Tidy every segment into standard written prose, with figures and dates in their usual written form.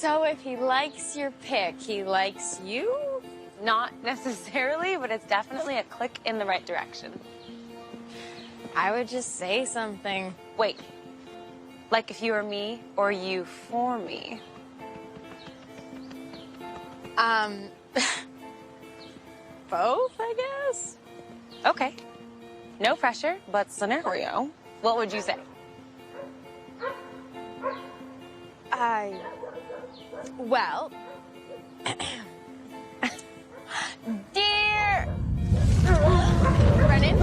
So if he likes your pick, he likes you? Not necessarily, but it's definitely a click in the right direction. I would just say something. Wait, like if you were me or you for me? Both, I guess? Okay. No pressure, but scenario. What would you say? Well... Dear... Brennan?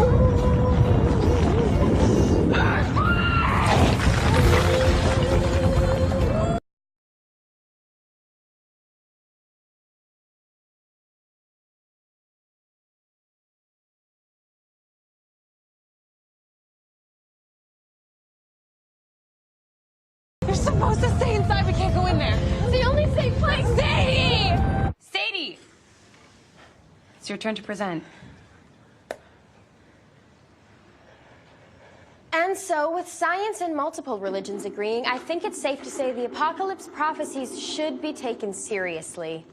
You're supposed to stay inside. We can't go in there. It's the only safe place. Sadie! Sadie! It's your turn to present. And so, with science and multiple religions agreeing, I think it's safe to say the apocalypse prophecies should be taken seriously.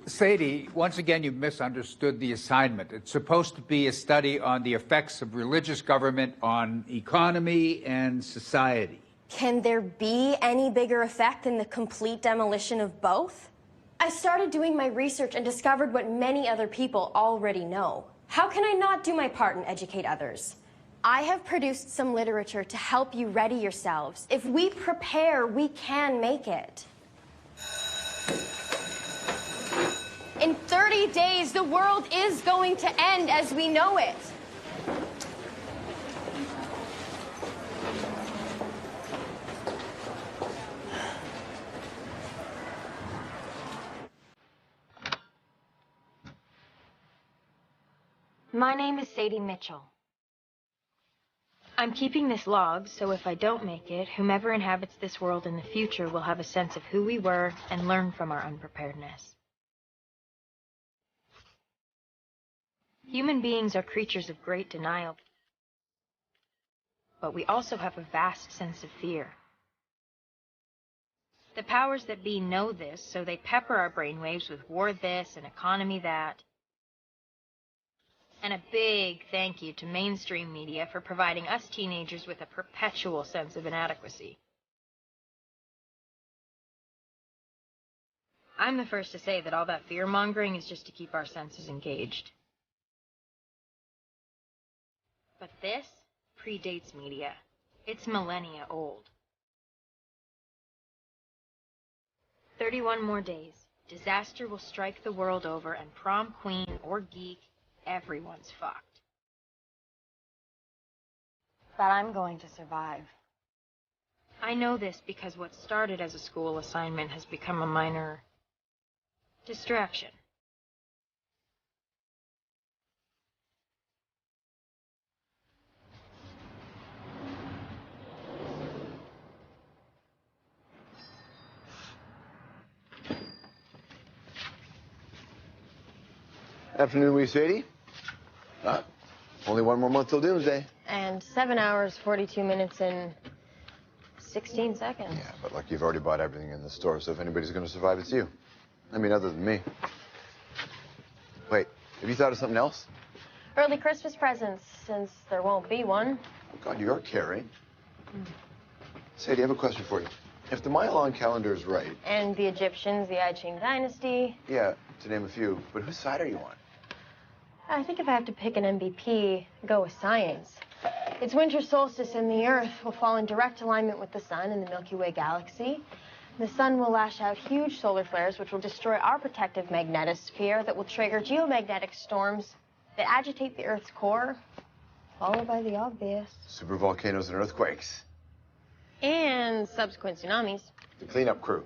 Sadie, once again, you've misunderstood the assignment. It's supposed to be a study on the effects of religious government on economy and society. Can there be any bigger effect than the complete demolition of both? I started doing my research and discovered what many other people already know. How can I not do my part and educate others? I have produced some literature to help you ready yourselves. If we prepare, we can make it. In 30 days, the world is going to end as we know it. My name is Sadie Mitchell. I'm keeping this log, so if I don't make it, whomever inhabits this world in the future will have a sense of who we were and learn from our unpreparedness. Human beings are creatures of great denial, but we also have a vast sense of fear. The powers that be know this, so they pepper our brainwaves with war this and economy that. And a big thank you to mainstream media for providing us teenagers with a perpetual sense of inadequacy. I'm the first to say that all that fear-mongering is just to keep our senses engaged. But this predates media. It's millennia old. 31 more days. Disaster will strike the world over, and prom queen or geek, everyone's fucked. But I'm going to survive. I know this because what started as a school assignment has become a minor distraction. Afternoon, wee Sadie. Only one more month till doomsday. And 7 hours, 42 minutes, and 16 seconds. Yeah, but like you've already bought everything in the store, so if anybody's gonna survive, it's you. I mean, other than me. Wait, have you thought of something else? Early Christmas presents, since there won't be one. Oh, God, you are caring. Sadie, I have a question for you. If the Mayan calendar is right... And the Egyptians, the I Ching dynasty. Yeah, to name a few. But whose side are you on? I think if I have to pick an MVP, go with science. It's winter solstice and the Earth will fall in direct alignment with the sun in the Milky Way galaxy. The sun will lash out huge solar flares which will destroy our protective magnetosphere that will trigger geomagnetic storms that agitate the Earth's core, followed by the obvious. Supervolcanoes and earthquakes. And subsequent tsunamis. The cleanup crew.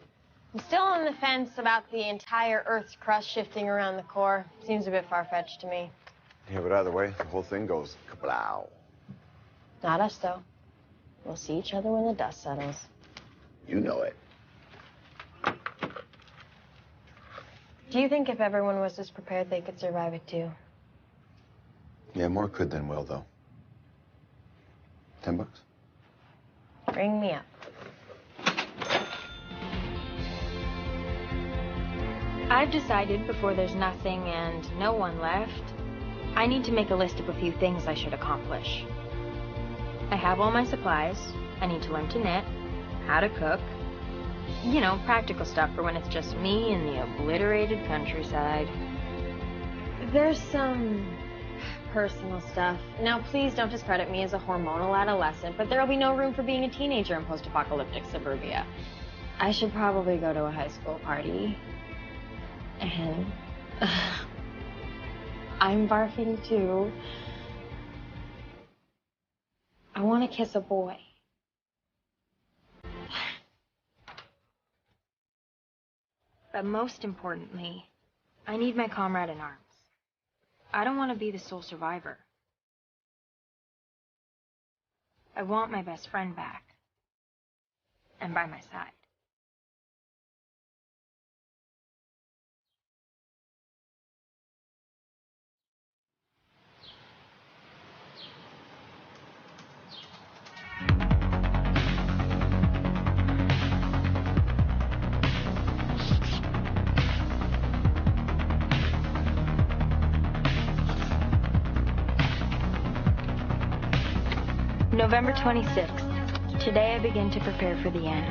I'm still on the fence about the entire Earth's crust shifting around the core. Seems a bit far-fetched to me. Yeah, but either way, the whole thing goes kablow. Not us, though. We'll see each other when the dust settles. You know it. Do you think if everyone was as prepared, they could survive it, too? Yeah, more could than will, though. $10? Bring me up. I've decided before there's nothing and no one left, I need to make a list of a few things I should accomplish. I have all my supplies. I need to learn to knit, how to cook. You know, practical stuff for when it's just me in the obliterated countryside. There's some personal stuff. Now, please don't discredit me as a hormonal adolescent, but there'll be no room for being a teenager in post-apocalyptic suburbia. I should probably go to a high school party. And I'm barfing too. I want to kiss a boy. But most importantly, I need my comrade in arms. I don't want to be the sole survivor. I want my best friend back. And by my side. November 26th. Today I begin to prepare for the end.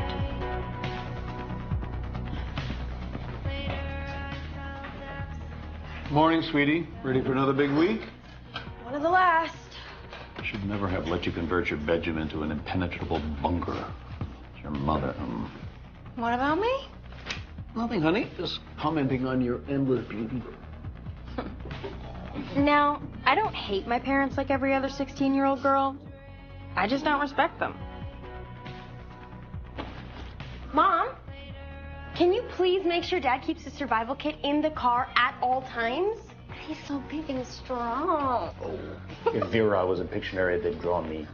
Morning, sweetie. Ready for another big week? One of the last. I should never have let you convert your bedroom into an impenetrable bunker. It's your mother. What about me? Nothing, honey. Just commenting on your endless beauty. Now, I don't hate my parents like every other 16-year-old girl. I just don't respect them. Mom, can you please make sure Dad keeps the survival kit in the car at all times? He's so big and strong. If Vera was a Pictionary, they'd draw me.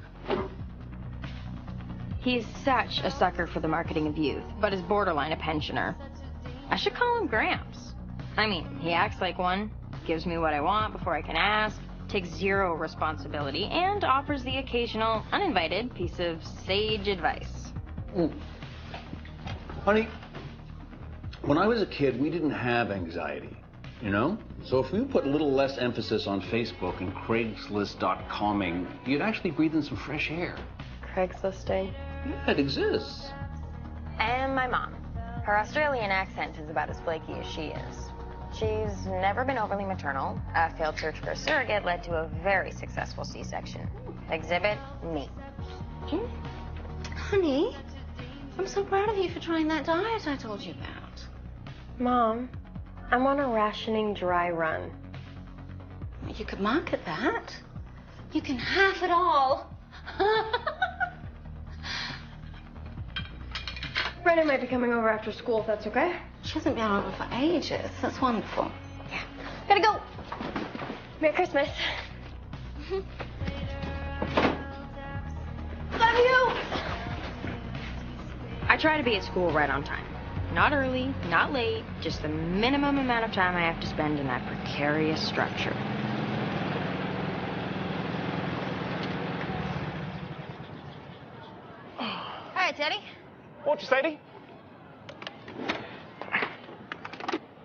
He's such a sucker for the marketing of youth, but is borderline a pensioner. I should call him Gramps. I mean, he acts like one, gives me what I want before I can ask, takes zero responsibility, and offers the occasional, uninvited piece of sage advice. Honey, when I was a kid, we didn't have anxiety, you know? So if we put a little less emphasis on Facebook and Craigslist.comming, you'd actually breathe in some fresh air. Craigslisting. Yeah, it exists. And my mom. Her Australian accent is about as flaky as she is. She's never been overly maternal. A failed search for a surrogate led to a very successful C-section. Exhibit, me. Honey, I'm so proud of you for trying that diet I told you about. Mom, I'm on a rationing dry run. You could market that. You can have it all. Brennan might be coming over after school, if that's okay. She hasn't been over for ages. That's wonderful. Yeah. Gotta go. Merry Christmas. Love you! I try to be at school right on time. Not early, not late, just the minimum amount of time I have to spend in that precarious structure. Hi, Teddy. What you, Sadie?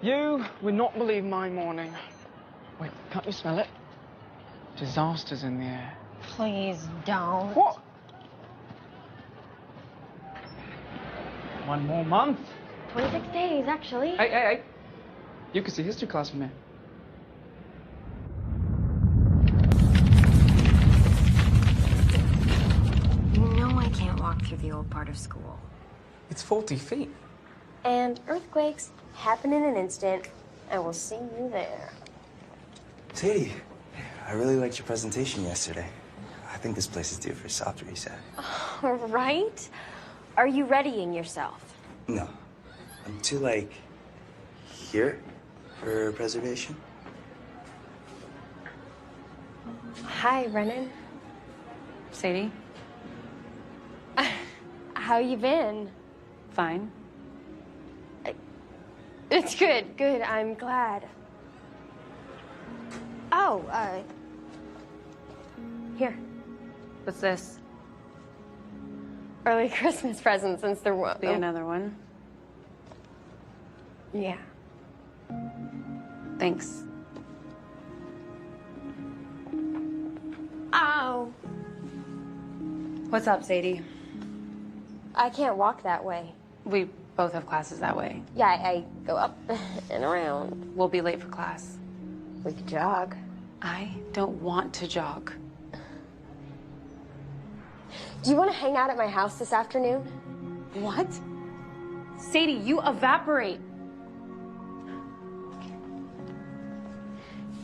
You would not believe my morning. Wait, can't you smell it? Disaster's in the air. Please don't. What? One more month. 26 days, actually. Hey. You can see history class from here. You know I can't walk through the old part of school. It's 40 feet. And earthquakes happen in an instant. I will see you there. Sadie, I really liked your presentation yesterday. I think this place is due for a soft reset. All right. Are you readying yourself? No. I'm too, like, here for preservation. Hi, Brennan. Sadie? How you been? Fine. It's good. I'm glad. Oh, here. What's this? Early Christmas present since there won't Be another one? Yeah. Thanks. Ow. What's up, Sadie? I can't walk that way. We both have classes that way. Yeah, I go up and around. We'll be late for class. We could jog. I don't want to jog. Do you want to hang out at my house this afternoon? What? Sadie, you evaporate.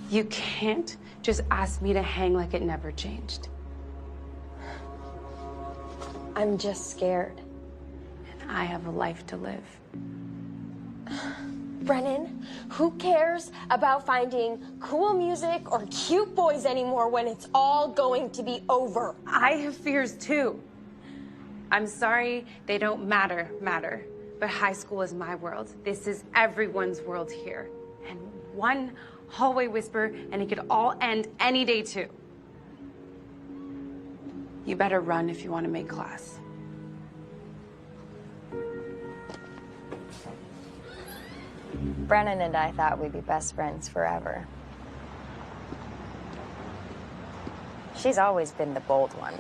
You can't just ask me to hang like it never changed. I'm just scared. And I have a life to live. Brennan, who cares about finding cool music or cute boys anymore when it's all going to be over? I have fears too. I'm sorry they don't matter, but high school is my world. This is everyone's world here. And one hallway whisper and it could all end any day too. You better run if you want to make class. Brennan and I thought we'd be best friends forever. She's always been the bold one.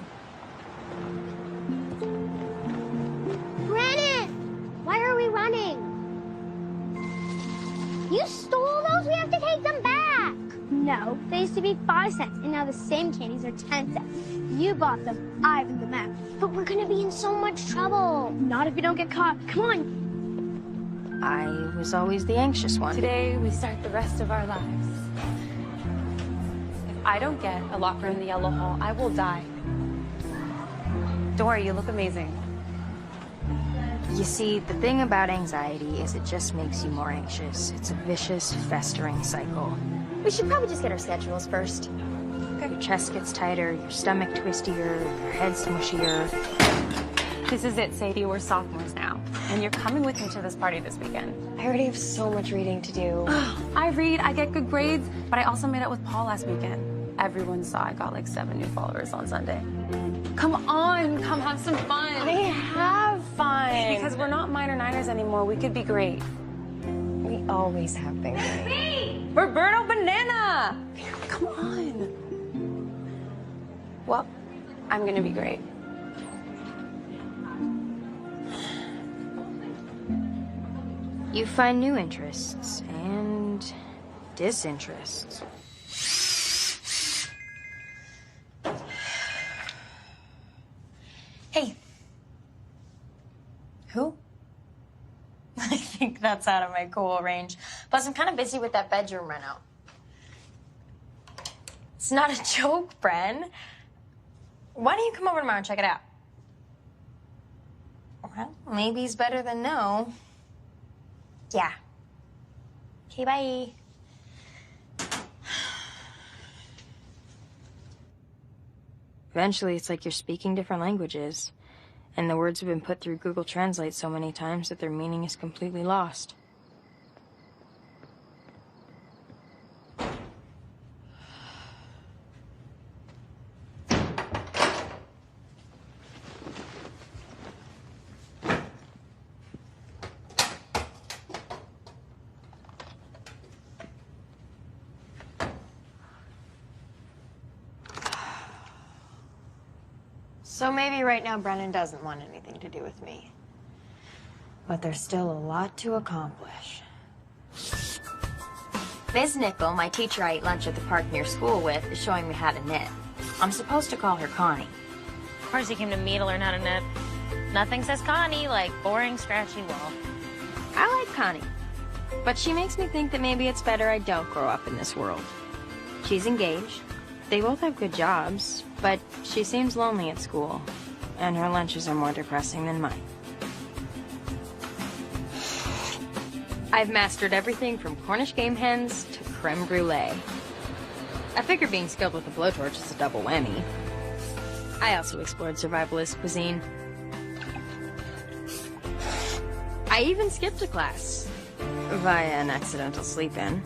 Brennan! Why are we running? You stole those? We have to take them back. No, they used to be 5 cents, and now the same candies are 10 cents. You bought them, I opened them out. But we're gonna be in so much trouble. Not if you don't get caught. Come on. I was always the anxious one. Today, we start the rest of our lives. If I don't get a locker in the yellow hall, I will die. Don't worry, you look amazing. You see, the thing about anxiety is it just makes you more anxious. It's a vicious, festering cycle. We should probably just get our schedules first. Okay. Your chest gets tighter, your stomach twistier, your head smushier. This is it, Sadie. We're sophomores now. And you're coming with me to this party this weekend. I already have so much reading to do. I read, I get good grades, but I also made out with Paul last weekend. Everyone saw I got like 7 new followers on Sunday. Come on, come have some fun. I have fun. Because we're not minor niners anymore. We could be great. We always have been great. Roberto Banana! Come on. Well, I'm gonna be great. You find new interests and disinterests. Hey. Who? I think that's out of my cool range. Plus, I'm kind of busy with that bedroom reno. It's not a joke, Bren. Why don't you come over tomorrow and check it out? Well, maybe it's better than no. Yeah. Okay, bye. Eventually, it's like you're speaking different languages, and the words have been put through Google Translate so many times that their meaning is completely lost. So maybe right now Brennan doesn't want anything to do with me. But there's still a lot to accomplish. Ms. Nickel, my teacher I eat lunch at the park near school with, is showing me how to knit. I'm supposed to call her Connie. Of course you came to me to learn how to knit. Nothing says Connie like boring, scratchy wall. I like Connie, but she makes me think that maybe it's better I don't grow up in this world. She's engaged. They both have good jobs, but she seems lonely at school, and her lunches are more depressing than mine. I've mastered everything from Cornish game hens to creme brulee. I figure being skilled with a blowtorch is a double whammy. I also explored survivalist cuisine. I even skipped a class, via an accidental sleep-in.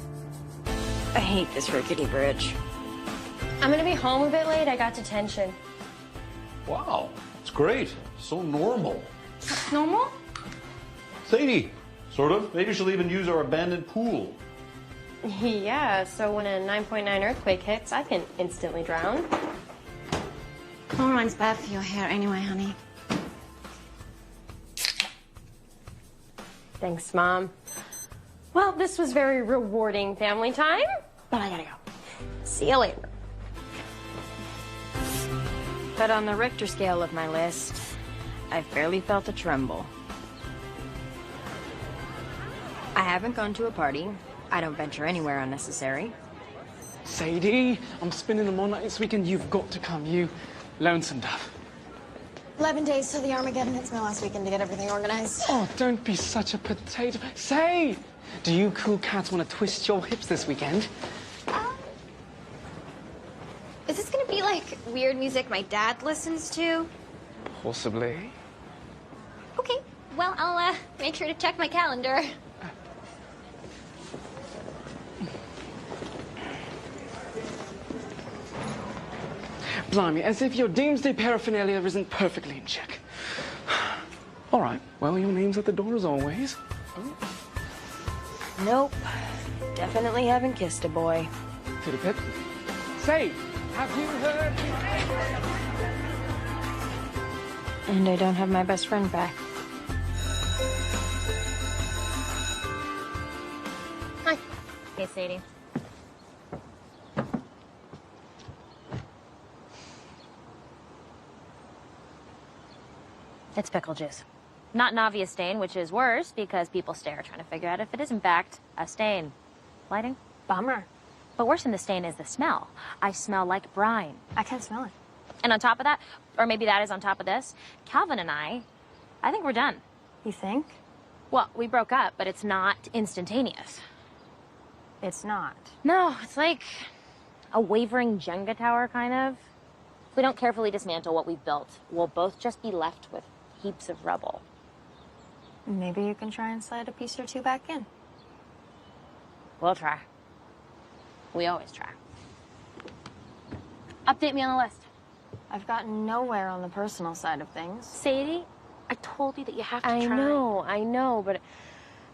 I hate this rickety bridge. I'm gonna be home a bit late. I got detention. Wow, it's great. So normal. Normal? Sadie, sort of. Maybe she'll even use our abandoned pool. Yeah, so when a 9.9 earthquake hits, I can instantly drown. Chlorine's bad for your hair anyway, honey. Thanks, Mom. Well, this was very rewarding family time, but I gotta go. See you later. But on the Richter scale of my list, I've barely felt a tremble. I haven't gone to a party. I don't venture anywhere unnecessary. Sadie, I'm spending them all night this weekend. You've got to come, you lonesome dove. 11 days till the Armageddon. It's my last weekend to get everything organized. Oh, don't be such a potato. Say, do you cool cats want to twist your hips this weekend? Is this gonna be like weird music my dad listens to? Possibly. Okay, well, I'll make sure to check my calendar. Blimey, as if your doomsday paraphernalia isn't perfectly in check. All right, well, your name's at the door as always. Oh. Nope. Definitely haven't kissed a boy. Titty pip. Say, have you heard? And I don't have my best friend back. Hi. Hey, Sadie. It's pickle juice. Not an obvious stain, which is worse because people stare trying to figure out if it is in fact a stain. Lighting? Bummer. But worse than the stain is the smell. I smell like brine. I can't smell it. And on top of that, or maybe that is on top of this, Calvin and I think we're done. You think? Well, we broke up, but it's not instantaneous. It's not. No, it's like a wavering Jenga tower, kind of. If we don't carefully dismantle what we've built, we'll both just be left with heaps of rubble. Maybe you can try and slide a piece or two back in. We'll try. We always try. Update me on the list. I've gotten nowhere on the personal side of things. Sadie, I told you that you have to I try. I know, but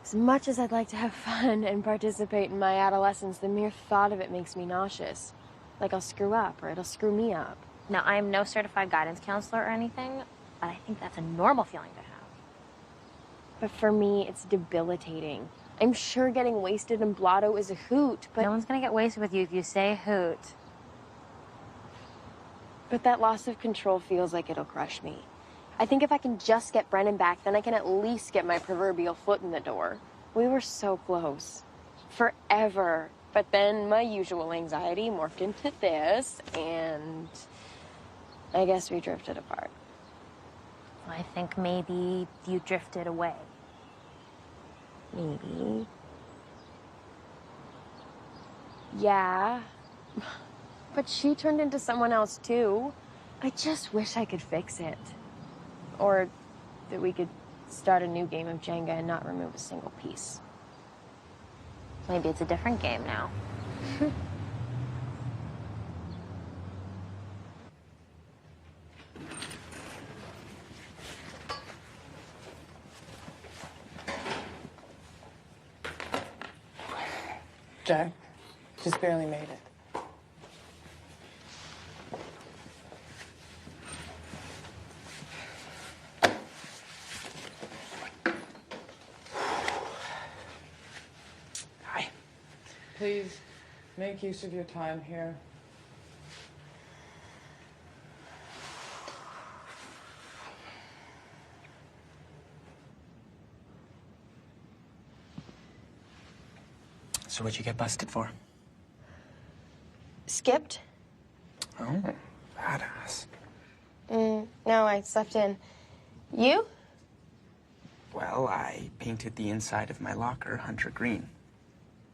as much as I'd like to have fun and participate in my adolescence, the mere thought of it makes me nauseous. Like I'll screw up or it'll screw me up. Now, I am no certified guidance counselor or anything, but I think that's a normal feeling to have. But for me, it's debilitating. I'm sure getting wasted in Blotto is a hoot, but... No one's gonna get wasted with you if you say hoot. But that loss of control feels like it'll crush me. I think if I can just get Brennan back, then I can at least get my proverbial foot in the door. We were so close. Forever. But then my usual anxiety morphed into this, and I guess we drifted apart. I think maybe you drifted away. Maybe. Yeah. But she turned into someone else, too. I just wish I could fix it. Or that we could start a new game of Jenga and not remove a single piece. Maybe it's a different game now. Jack, just barely made it. Hi. Please, make use of your time here. So what'd you get busted for? Skipped? Oh, badass. No, I slept in. You? Well, I painted the inside of my locker hunter green.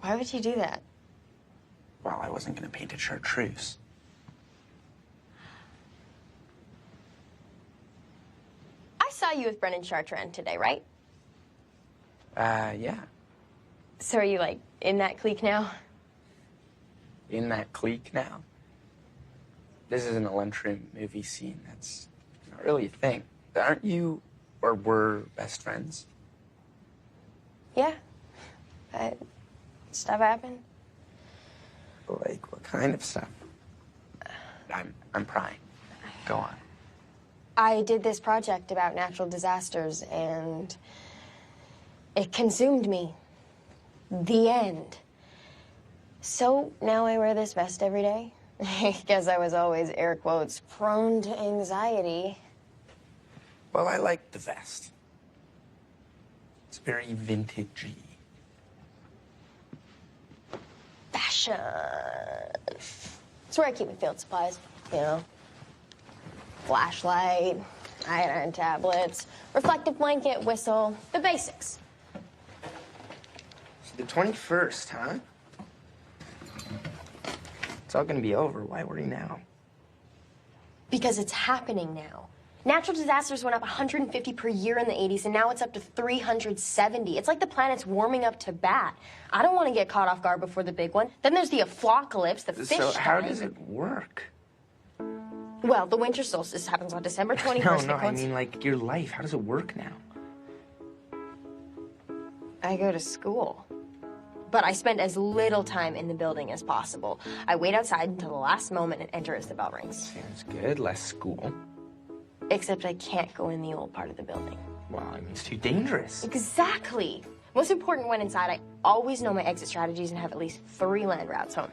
Why would you do that? Well, I wasn't gonna paint it chartreuse. I saw you with Brennan Chartrand today, right? Yeah. So are you, like, in that clique now? In that clique now? This isn't a lunchroom movie scene. That's not really a thing. Aren't you, or were, best friends? Yeah. Stuff happened. Like, what kind of stuff? I'm prying. Go on. I did this project about natural disasters, and it consumed me. The end. So now I wear this vest every day. I guess I was always, air quotes, prone to anxiety. Well, I like the vest. It's very vintagey. Fashion. It's where I keep my field supplies, you know. Flashlight, iodine tablets, reflective blanket, whistle, the basics. The 21st, huh? It's all gonna be over. Why worry now? Because it's happening now. Natural disasters went up 150 per year in the 80s, and now it's up to 370. It's like the planet's warming up to bat. I don't want to get caught off guard before the big one. Then there's the aflocalypse, the fish So how dying. does it work? Well, the winter solstice happens on December 21st. No, I mean, like, your life. How does it work now? I go to school. But I spend as little time in the building as possible. I wait outside until the last moment and enter as the bell rings. Sounds good. Less school. Except I can't go in the old part of the building. Well, I mean, it's too dangerous. Exactly. Most important when inside, I always know my exit strategies and have at least 3 land routes home.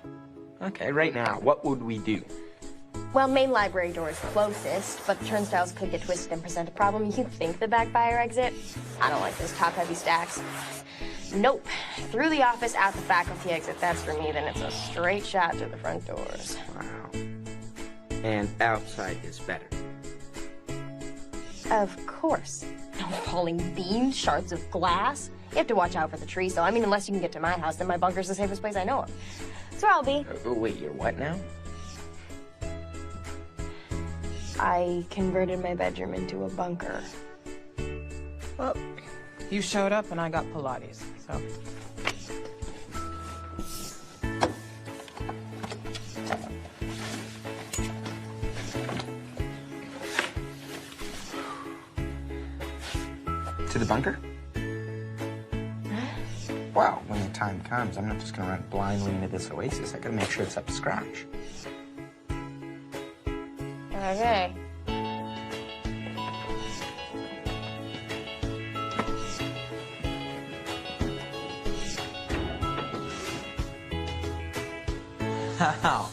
Okay, right now, what would we do? Well, main library door is closest, but the turnstiles could get twisted and present a problem. You think the back fire exit? I don't like those top-heavy stacks. Nope. Through the office, out the faculty exit. That's for me. Then it's a straight shot to the front doors. Wow. And outside is better. Of course. No falling beams, shards of glass. You have to watch out for the trees, though. I mean, unless you can get to my house, then my bunker's the safest place I know of. That's where I'll be. Wait, you're what now? I converted my bedroom into a bunker. Well, you showed up and I got Pilates, so. To the bunker? Well, when the time comes, I'm not just gonna run blindly into this oasis. I gotta make sure it's up to scratch. Okay. Wow.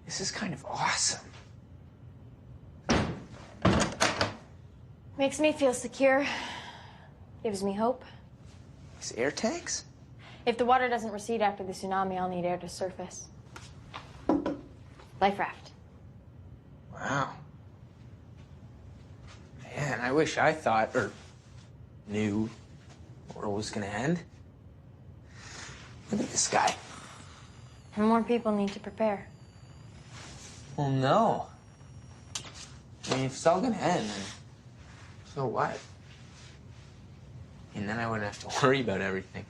This is kind of awesome. Makes me feel secure. Gives me hope. These air tanks? If the water doesn't recede after the tsunami, I'll need air to surface. Life raft. Wow. Man, I wish I thought, or knew, the world was gonna end. Look at this guy. And more people need to prepare. Well, no. I mean, if it's all gonna end, then so what? And then I wouldn't have to worry about everything.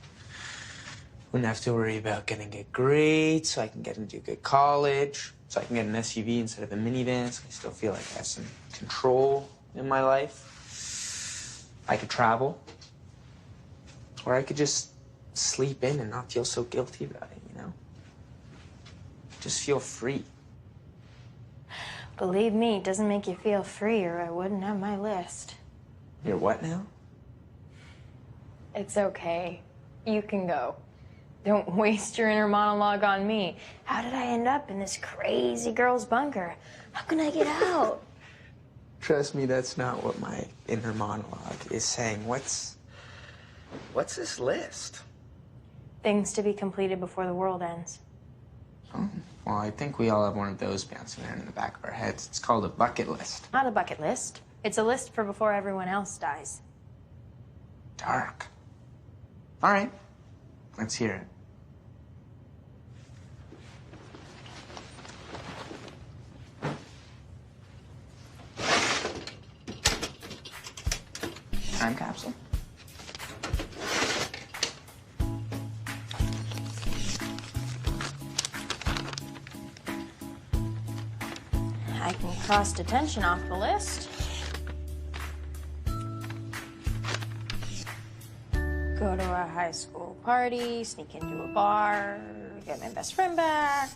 Wouldn't have to worry about getting good grades, so I can get into a good college, so I can get an SUV instead of a minivan, so I still feel like I have some control in my life. I could travel. Or I could just sleep in and not feel so guilty about it, you know? Just feel free. Believe me, it doesn't make you feel free, or I wouldn't have my list. You're what now? It's okay. You can go. Don't waste your inner monologue on me. How did I end up in this crazy girl's bunker? How can I get out? Trust me, that's not what my inner monologue is saying. What's this list? Things to be completed before the world ends. Oh, well, I think we all have one of those bouncing around in the back of our heads. It's called a bucket list. Not a bucket list. It's a list for before everyone else dies. Dark. All right, let's hear it. Time capsule. I can cross detention off the list. Go to a high school party, sneak into a bar, get my best friend back.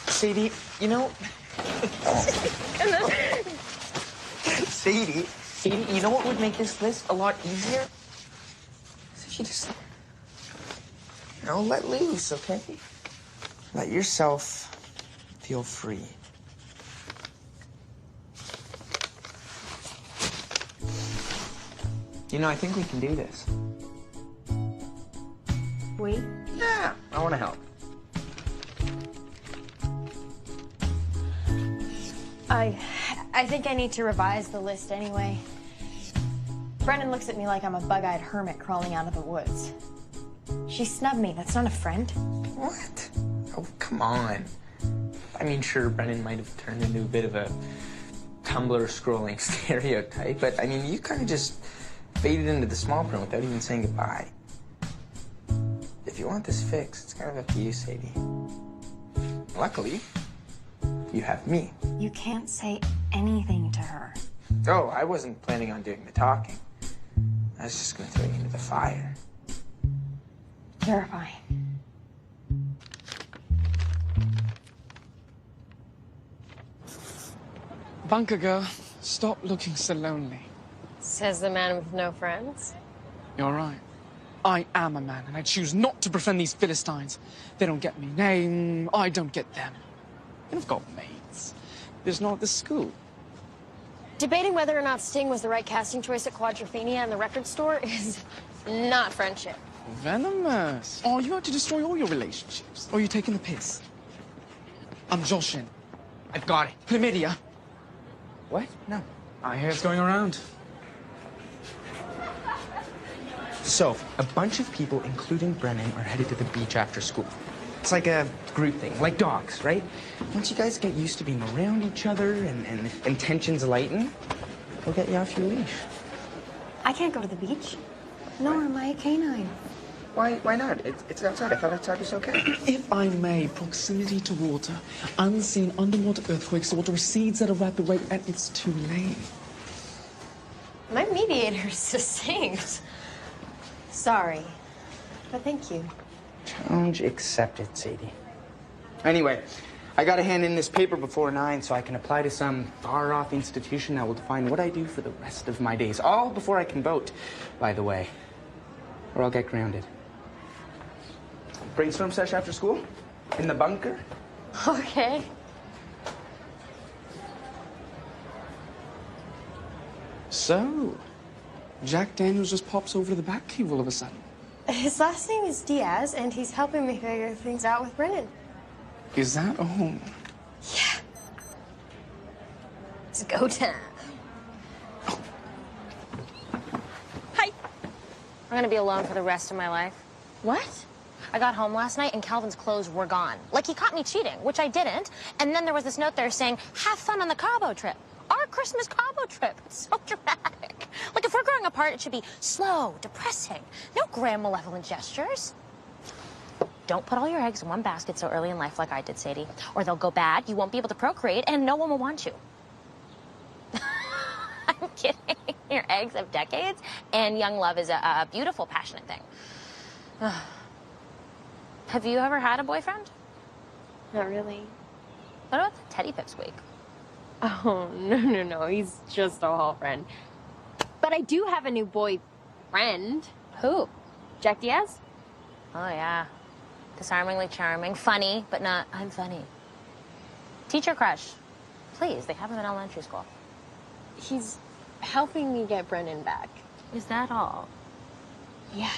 Sadie, you know... Sadie, you know what would make this list a lot easier? So if you just, you know, let loose, okay? Let yourself feel free. You know, I think we can do this. We? Yeah, I want to help. I think I need to revise the list anyway. Brennan looks at me like I'm a bug-eyed hermit crawling out of the woods. She snubbed me. That's not a friend. What? Oh, come on. I mean, sure, Brennan might have turned into a bit of a Tumblr scrolling stereotype, but I mean, you kind of just faded into the small print without even saying goodbye. If you want this fixed, it's kind of up to you, Sadie. Luckily, you have me. You can't say anything to her. Oh, I wasn't planning on doing the talking. I was just going to throw you into the fire. Terrifying. Bunker girl, stop looking so lonely. Says the man with no friends. You're right. I am a man, and I choose not to befriend these Philistines. They don't get me. Nay, I don't get them. And I've got mates. There's not at the school. Debating whether or not Sting was the right casting choice at Quadrophenia and the record store is not friendship. Venomous. Oh, you out to destroy all your relationships? Or are you taking the piss? I'm joshing. I've got it. Chlamydia. What? No. I hear it's going around. So, a bunch of people, including Brennan, are headed to the beach after school. It's like a group thing, like dogs, right? Once you guys get used to being around each other and tensions lighten, we'll get you off your leash. I can't go to the beach. Nor am I a canine. Why not? It's outside. I thought outside was okay. If I may, proximity to water, unseen underwater earthquakes, the water recedes at a rapid rate, and it's too late. My mediator's succinct. Sorry, but thank you. Challenge accepted, Sadie. Anyway, I gotta hand in this paper before 9 so I can apply to some far-off institution that will define what I do for the rest of my days. All before I can vote, by the way. Or I'll get grounded. Brainstorm sesh after school? In the bunker? Okay. So, Jack Daniels just pops over to the back cave all of a sudden. His last name is Diaz, and he's helping me figure things out with Brennan. Is that all? Yeah. It's go time. Hi. I'm gonna be alone for the rest of my life. What? I got home last night and Calvin's clothes were gone. Like he caught me cheating, which I didn't. And then there was this note there saying, have fun on the Cabo trip. Our Christmas Cabo trip. It's so dramatic. Like if we're growing apart, it should be slow, depressing. No grand malevolent gestures. Don't put all your eggs in one basket so early in life like I did, Sadie. Or they'll go bad, you won't be able to procreate, and no one will want you. I'm kidding. Your eggs have decades, and young love is a beautiful, passionate thing. Have you ever had a boyfriend? Not really. What about the teddy pipsqueak? Oh, no. He's just a hall friend. But I do have a new boyfriend. Who? Jack Diaz. Oh, yeah. Disarmingly charming. Funny, but not I'm funny. Teacher crush. Please, they have him in elementary school. He's helping me get Brennan back. Is that all? Yeah.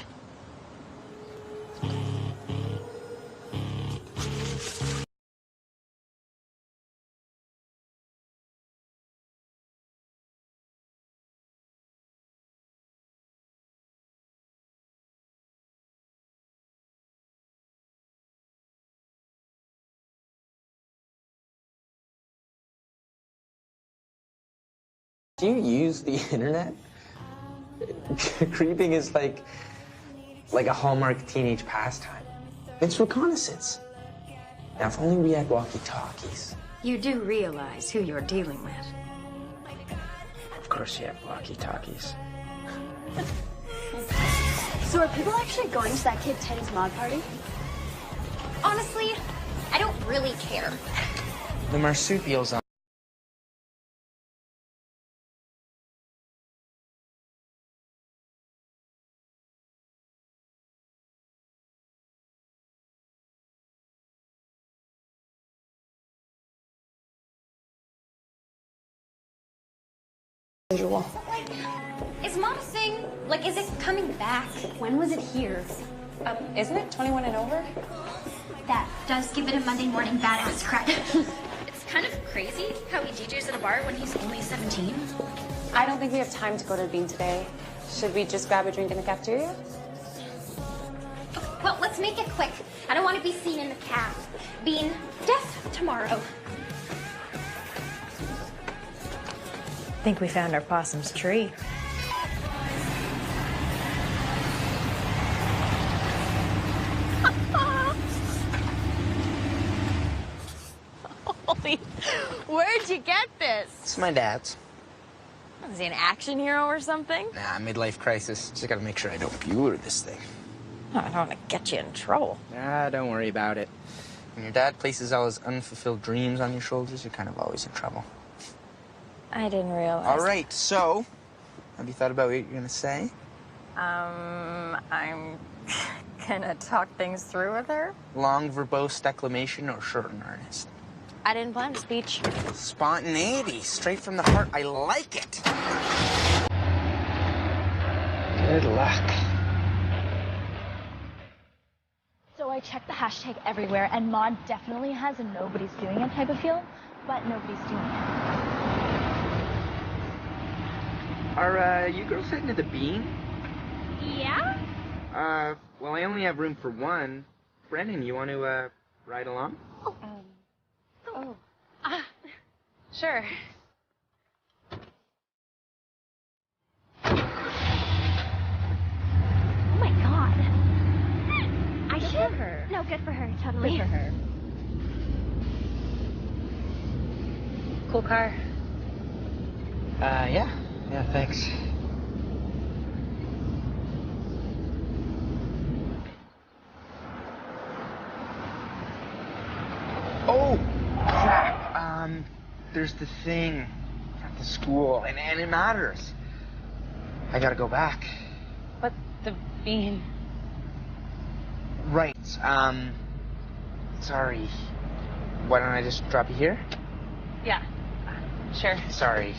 Do you use the internet? Creeping is like a Hallmark teenage pastime. It's reconnaissance. Now, if only we had walkie-talkies. You do realize who you're dealing with. Of course you have walkie-talkies. So are people actually going to that kid Teddy's mod party? Honestly, I don't really care. The marsupials on. Visual. Is Mom Sing, like, is it coming back? When was it here? Isn't it 21 and over? That does give it a Monday morning badass credit. It's kind of crazy how he DJs at a bar when he's only 17. I don't think we have time to go to the Bean today. Should we just grab a drink in the cafeteria? Well, let's make it quick. I don't want to be seen in the cab. Bean, death tomorrow. I think we found our possum's tree. Holy, where'd you get this? It's my dad's. Is he an action hero or something? Nah, midlife crisis. Just gotta make sure I don't Bueller this thing. Oh, I don't want to get you in trouble. Ah, don't worry about it. When your dad places all his unfulfilled dreams on your shoulders, you're kind of always in trouble. I didn't realize. All right, so, have you thought about what you're gonna say? I'm gonna talk things through with her. Long, verbose declamation or short and earnest? I didn't plan a speech. Spontaneity, straight from the heart. I like it. Good luck. So I checked the hashtag everywhere, and Maud definitely has a nobody's doing it type of feel, but nobody's doing it. Are you girls heading to the Bean? Yeah? Well, I only have room for one. Brennan, you want to, ride along? Sure. Oh my god. I should. her. No, good for her, totally. Good for her. Cool car. Yeah. Yeah, thanks. Oh, crap. There's the thing at the school, and it matters. I gotta go back. But the Bean. Right, sorry. Why don't I just drop you here? Yeah. Sure. Sorry.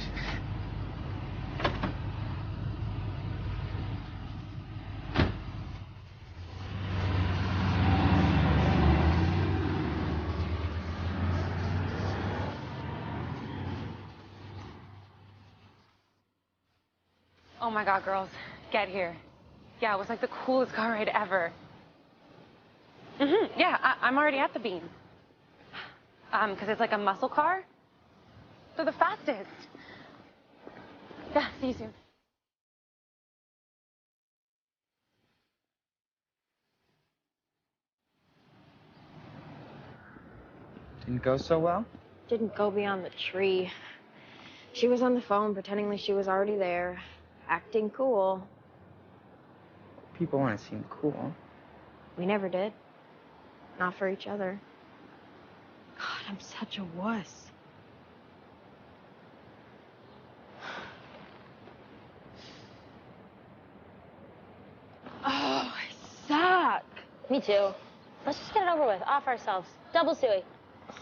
Oh my god, girls. Get here. Yeah, it was like the coolest car ride ever. Yeah, I'm already at the Bean. Because it's like a muscle car. They're the fastest. Yeah, see you soon. Didn't go so well? Didn't go beyond the tree. She was on the phone pretending like she was already there, acting cool. People want to seem cool. We never did. Not for each other. God, I'm such a wuss. Oh, I suck. Me too. Let's just get it over with. Off ourselves. Double suey.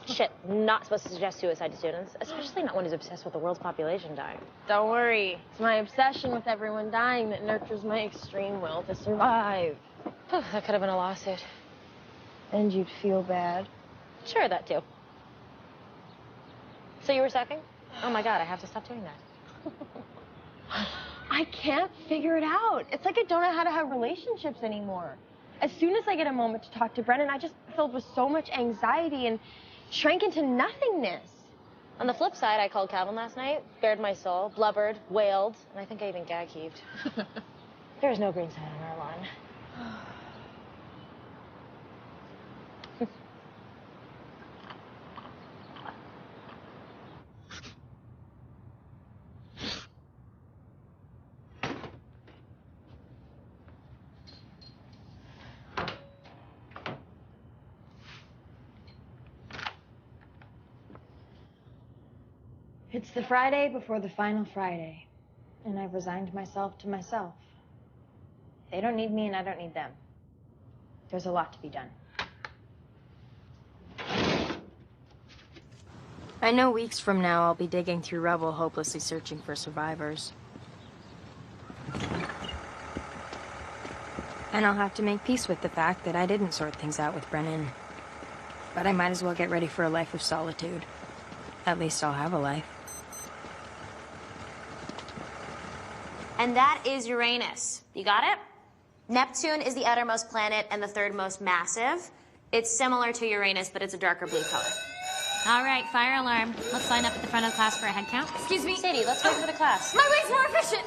Shit, not supposed to suggest suicide to students, especially not one who's obsessed with the world's population dying. Don't worry. It's my obsession with everyone dying that nurtures my extreme will to survive. That could have been a lawsuit. And you'd feel bad. Sure, that too. So you were sucking? Oh my god, I have to stop doing that. I can't figure it out. It's like I don't know how to have relationships anymore. As soon as I get a moment to talk to Brennan, I just filled with so much anxiety and shrank into nothingness. On the flip side, I called Calvin last night, bared my soul, blubbered, wailed, and I think I even gag heaved. There is no green sign on our lawn. It's the Friday before the final Friday, and I've resigned myself to myself. They don't need me, and I don't need them. There's a lot to be done. I know weeks from now I'll be digging through rubble, hopelessly searching for survivors. And I'll have to make peace with the fact that I didn't sort things out with Brennan. But I might as well get ready for a life of solitude. At least I'll have a life. And that is Uranus. You got it? Neptune is the outermost planet and the third most massive. It's similar to Uranus, but it's a darker blue color. All right, fire alarm. Let's line up at the front of the class for a head count. Excuse me? Sadie, let's wait for the class. My way's more efficient.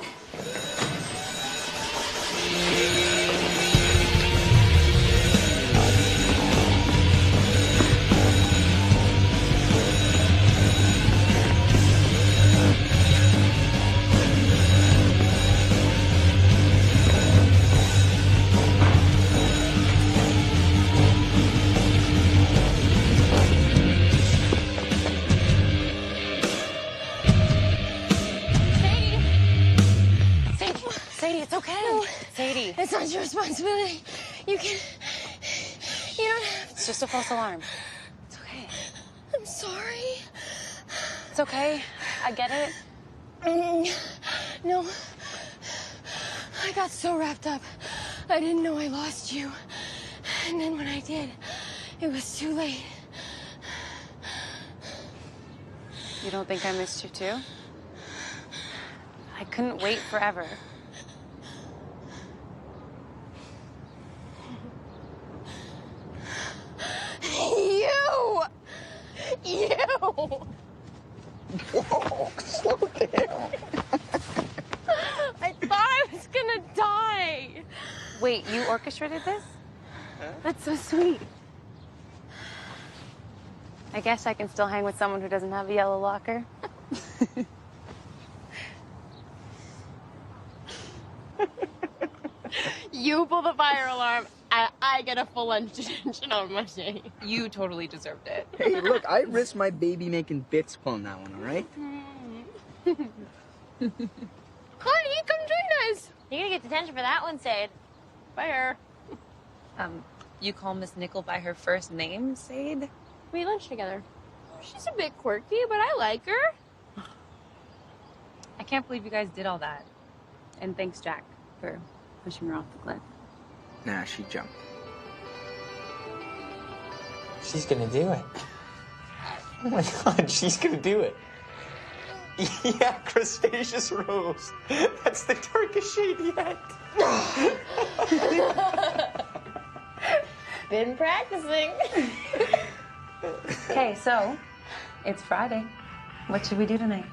It's okay. No, Sadie. It's not your responsibility. You don't have... It's just a false alarm. It's okay. I'm sorry. It's okay. I get it. No. I got so wrapped up. I didn't know I lost you. And then when I did, it was too late. You don't think I missed you too? I couldn't wait forever. You! Whoa, slow down. I thought I was gonna die. Wait, you orchestrated this? That's so sweet. I guess I can still hang with someone who doesn't have a yellow locker. You pull the fire alarm, and I get a full lunch detention on Monday. You totally deserved it. Hey, look, I risked my baby making bits pulling that one, all right? Honey, come join us. You're gonna get detention for that one, Sade. Fire. You call Miss Nickel by her first name, Sade? We eat lunch together. She's a bit quirky, but I like her. I can't believe you guys did all that. And thanks, Jack, for pushing her off the cliff. Nah, she jumped. She's gonna do it. Oh my god, she's gonna do it. Yeah, crustaceous rose. That's the darkest shade yet. Been practicing. Okay, so it's Friday. What should we do tonight?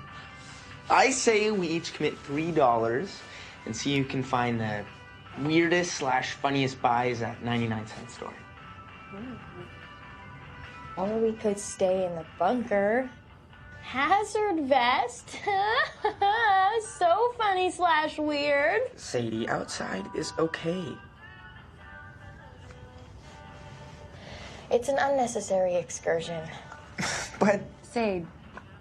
I say we each commit $3 and see who can find the weirdest / funniest buys at 99-cent store. Or we could stay in the bunker. Hazard vest. So funny / weird. Sadie, outside is okay. It's an unnecessary excursion. But Sade,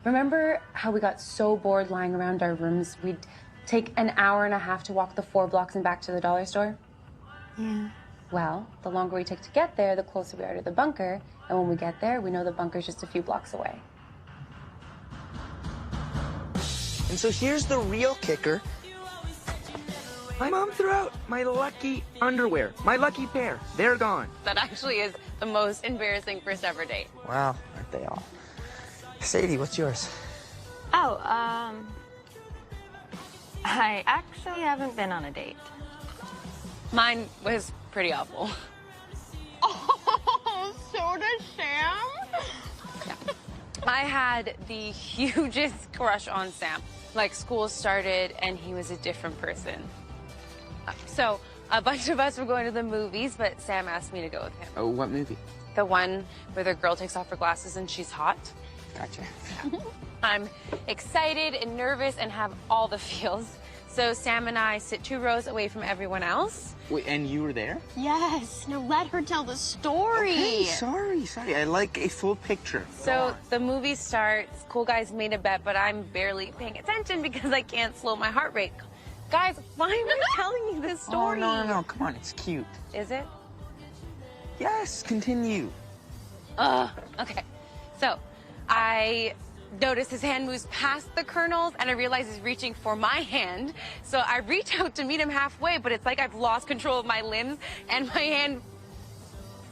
remember how we got so bored lying around our rooms we'd take an hour and a half to walk the 4 blocks and back to the dollar store? Yeah. Well, the longer we take to get there, the closer we are to the bunker. And when we get there, we know the bunker's just a few blocks away. And so here's the real kicker. My mom threw out my lucky underwear, my lucky pair. They're gone. That actually is the most embarrassing first ever date. wow, aren't they all? Sadie, what's yours? Oh, I actually haven't been on a date. Mine was pretty awful. Oh, so does Sam? Yeah. I had the hugest crush on Sam. Like, school started and he was a different person. So a bunch of us were going to the movies, but Sam asked me to go with him. Oh, what movie? The one where the girl takes off her glasses and she's hot. Gotcha. I'm excited and nervous and have all the feels. So Sam and I sit 2 rows away from everyone else. Wait, and you were there? Yes. Now let her tell the story. Okay, sorry. I like a full picture. So the movie starts, cool guys made a bet, but I'm barely paying attention because I can't slow my heart rate. Guys, why am I telling you this story? Oh, no, come on, it's cute. Is it? Yes, continue. Okay. So I notice his hand moves past the Colonel's, and I realize he's reaching for my hand. So I reach out to meet him halfway, but it's like I've lost control of my limbs, and my hand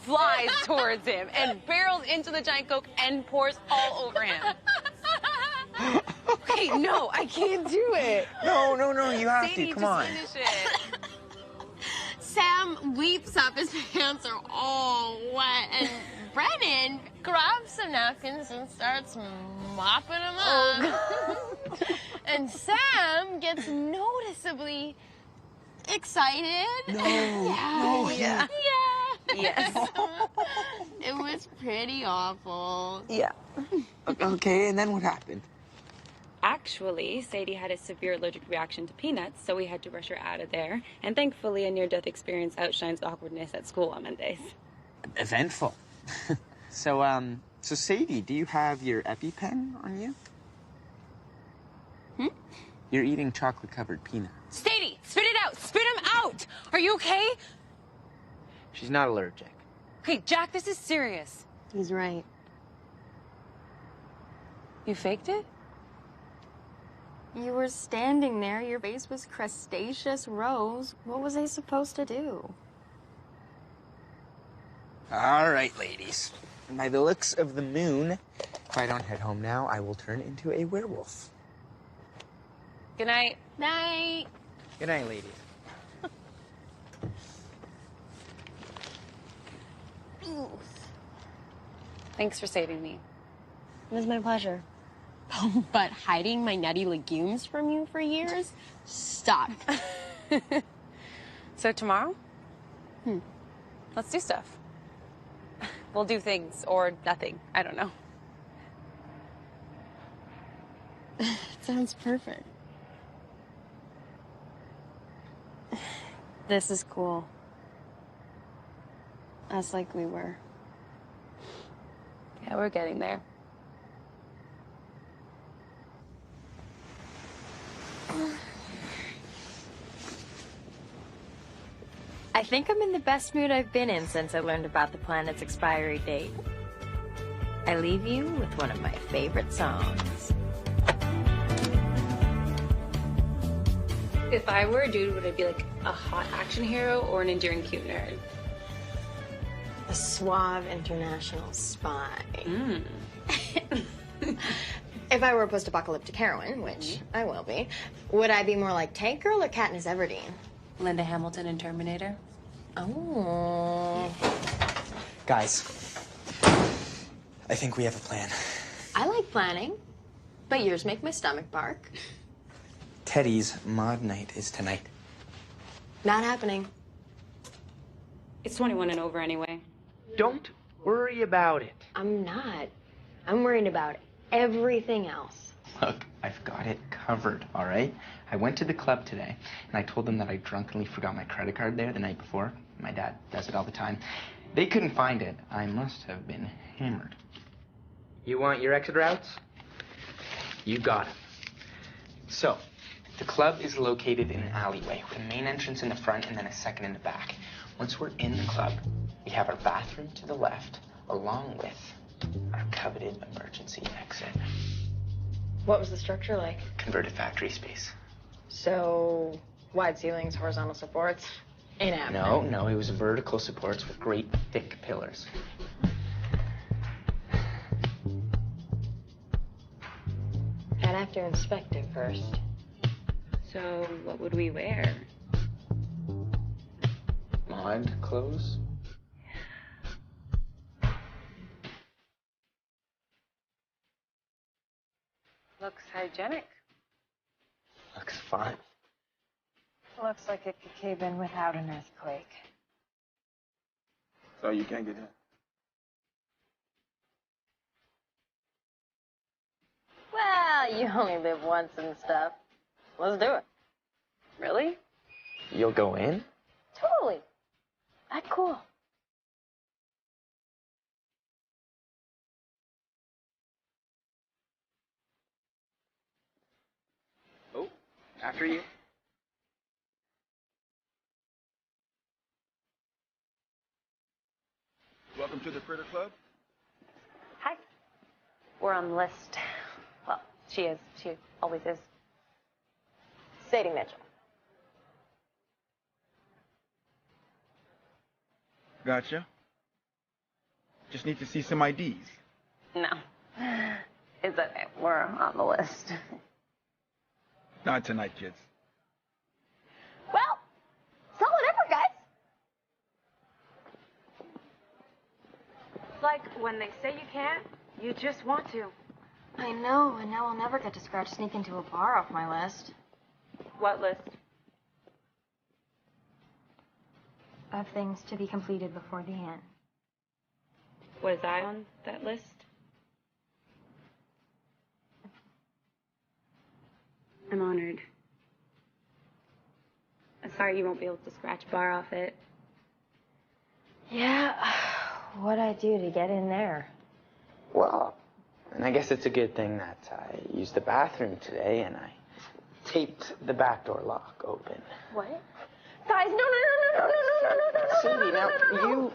flies towards him and barrels into the giant Coke and pours all over him. Wait, no, I can't do it. No, you have Sadie, to. Come on. Just finish it. Sam leaps up, his pants are all wet, and Brennan grabs some napkins and starts mopping them up. And Sam gets noticeably excited. No. Yeah. Yes. It was pretty awful. Yeah. Okay, and then what happened? Actually, Sadie had a severe allergic reaction to peanuts, so we had to rush her out of there. And thankfully, a near-death experience outshines the awkwardness at school on Mondays. Eventful. So Sadie, do you have your EpiPen on you? You're eating chocolate-covered peanuts. Sadie, spit it out! Spit him out! Are you okay? She's not allergic. Okay, Jack, this is serious. He's right. You faked it? You were standing there, your face was crustaceous rose. What was I supposed to do? All right, ladies. By the looks of the moon, if I don't head home now, I will turn into a werewolf. Good night. Night. Good night, ladies. Thanks for saving me. It was my pleasure. But hiding my nutty legumes from you for years? Stop. So tomorrow? Let's do stuff. We'll do things or nothing. I don't know. Sounds perfect. This is cool. Us like we were. Yeah, we're getting there. I think I'm in the best mood I've been in since I learned about the planet's expiry date. I leave you with one of my favorite songs. If I were a dude, would I be like a hot action hero or an endearing cute nerd? A suave international spy. If I were a post-apocalyptic heroine, which I will be, would I be more like Tank Girl or Katniss Everdeen? Linda Hamilton in Terminator. Oh. Guys, I think we have a plan. I like planning, but yours make my stomach bark. Teddy's mod night is tonight. Not happening. It's 21 and over anyway. Don't worry about it. I'm not. I'm worried about everything else. Look, I've got it covered, all right? I went to the club today, and I told them that I drunkenly forgot my credit card there the night before. My dad does it all the time. They couldn't find it. I must have been hammered. You want your exit routes? You got it. So, the club is located in an alleyway with a main entrance in the front and then a second in the back. Once we're in the club, we have our bathroom to the left, along with our coveted emergency exit. What was the structure like? Converted factory space. So, wide ceilings, horizontal supports? Ain't happening. No, it was vertical supports with great thick pillars. I'd have to inspect it first. So, what would we wear? Mod clothes? Looks hygienic. Looks fine. Looks like it could cave in without an earthquake. So you can't get in? Well, you only live once and stuff. Let's do it. Really? You'll go in? Totally. Act cool. Oh, after you. Welcome to the Critter Club. Hi. We're on the list. Well, she is. She always is. Sadie Mitchell. Gotcha. Just need to see some IDs. No. It's okay. We're on the list. Not tonight, kids. Well, solid effort, guys. It's like when they say you can't, you just want to. I know, and now I'll never get to scratch sneak into a bar off my list. What list? Of things to be completed before the end. Was I on that list? I'm honored. I'm sorry you won't be able to scratch bar off it. Yeah, what'd I do to get in there? Well, and I guess it's a good thing that I used the bathroom today and I taped the back door lock open. What? Guys, no. Cindy, now,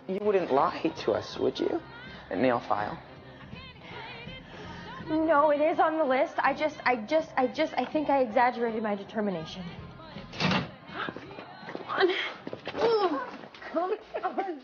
you wouldn't lie to us, would you? A nail file. No, it is on the list. I think I exaggerated my determination. Come on. Come on.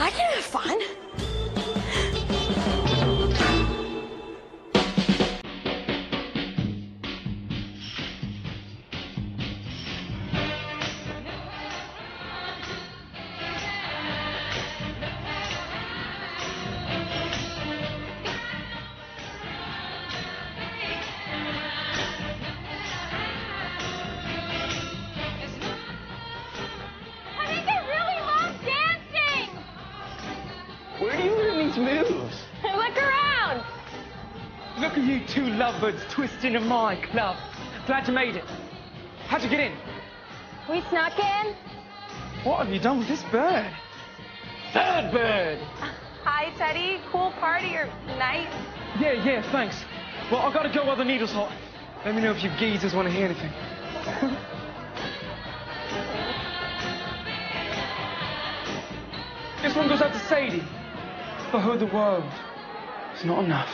I can have fun. Where do you learn these moves? Look around. Look at you two lovebirds twisting in my club. Glad you made it. How'd you get in? We snuck in. What have you done with this bird? Third bird! Hi, Teddy. Cool party or night? Yeah, thanks. Well, I've got to go while the needle's hot. Let me know if you geezers want to hear anything. This one goes out to Sadie. For her, the world is not enough.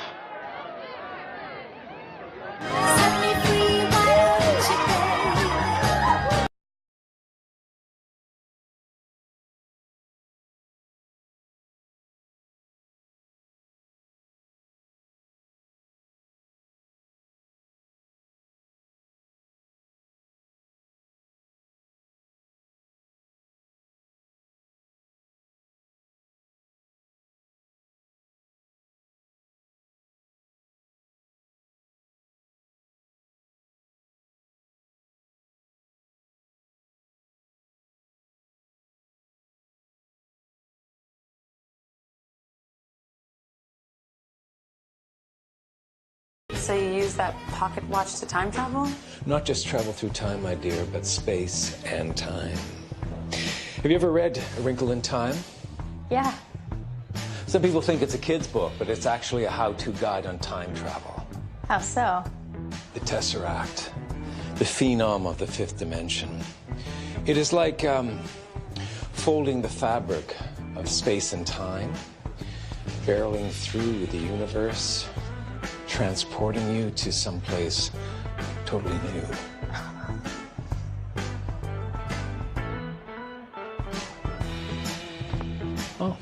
So you use that pocket watch to time travel? Not just travel through time, my dear, but space and time. Have you ever read A Wrinkle in Time? Yeah. Some people think it's a kid's book, but it's actually a how-to guide on time travel. How so? The Tesseract, the phenom of the fifth dimension. It is like folding the fabric of space and time, barreling through the universe, transporting you to someplace totally new. Oh.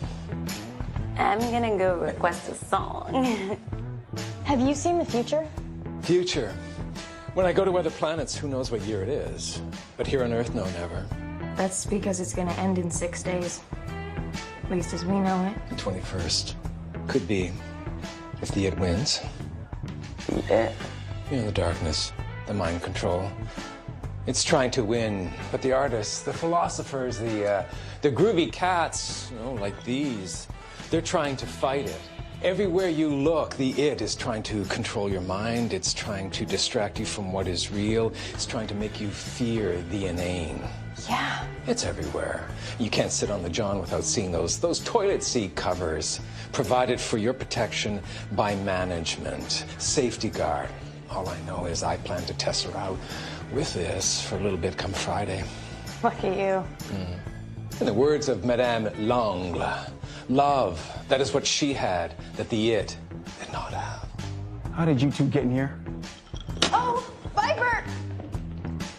I'm gonna go request a song. Have you seen the future? Future. When I go to other planets, who knows what year it is? But here on Earth, no, never. That's because it's gonna end in 6 days. At least as we know it. The 21st. Could be. If the It wins. The It? You know, the darkness, the mind control. It's trying to win, but the artists, the philosophers, the groovy cats, you know, like these, they're trying to fight it. Everywhere you look, the It is trying to control your mind. It's trying to distract you from what is real. It's trying to make you fear the inane. Yeah. It's everywhere. You can't sit on the john without seeing those toilet seat covers provided for your protection by management. Safety guard. All I know is I plan to test her out with this for a little bit come Friday. Look at you. In the words of Madame Langle, love, that is what she had that the It did not have. How did you two get in here? Oh, Viper!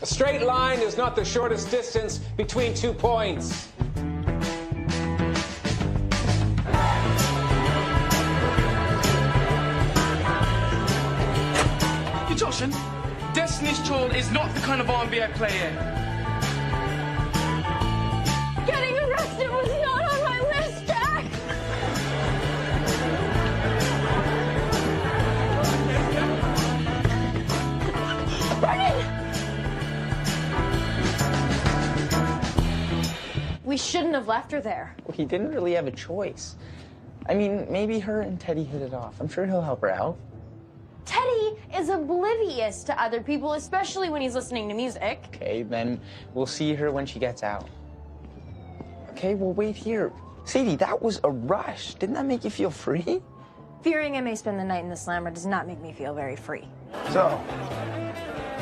A straight line is not the shortest distance between 2 points. You Joshin, Destiny's Child is not the kind of R&B I play in. Getting arrested was not on my list, Jack! Brennan! We shouldn't have left her there. Well, he didn't really have a choice. I mean, maybe her and Teddy hit it off. I'm sure he'll help her out. Teddy is oblivious to other people, especially when he's listening to music. Okay, then we'll see her when she gets out. Okay, we'll wait here. Sadie, that was a rush. Didn't that make you feel free? Fearing I may spend the night in the slammer does not make me feel very free. So,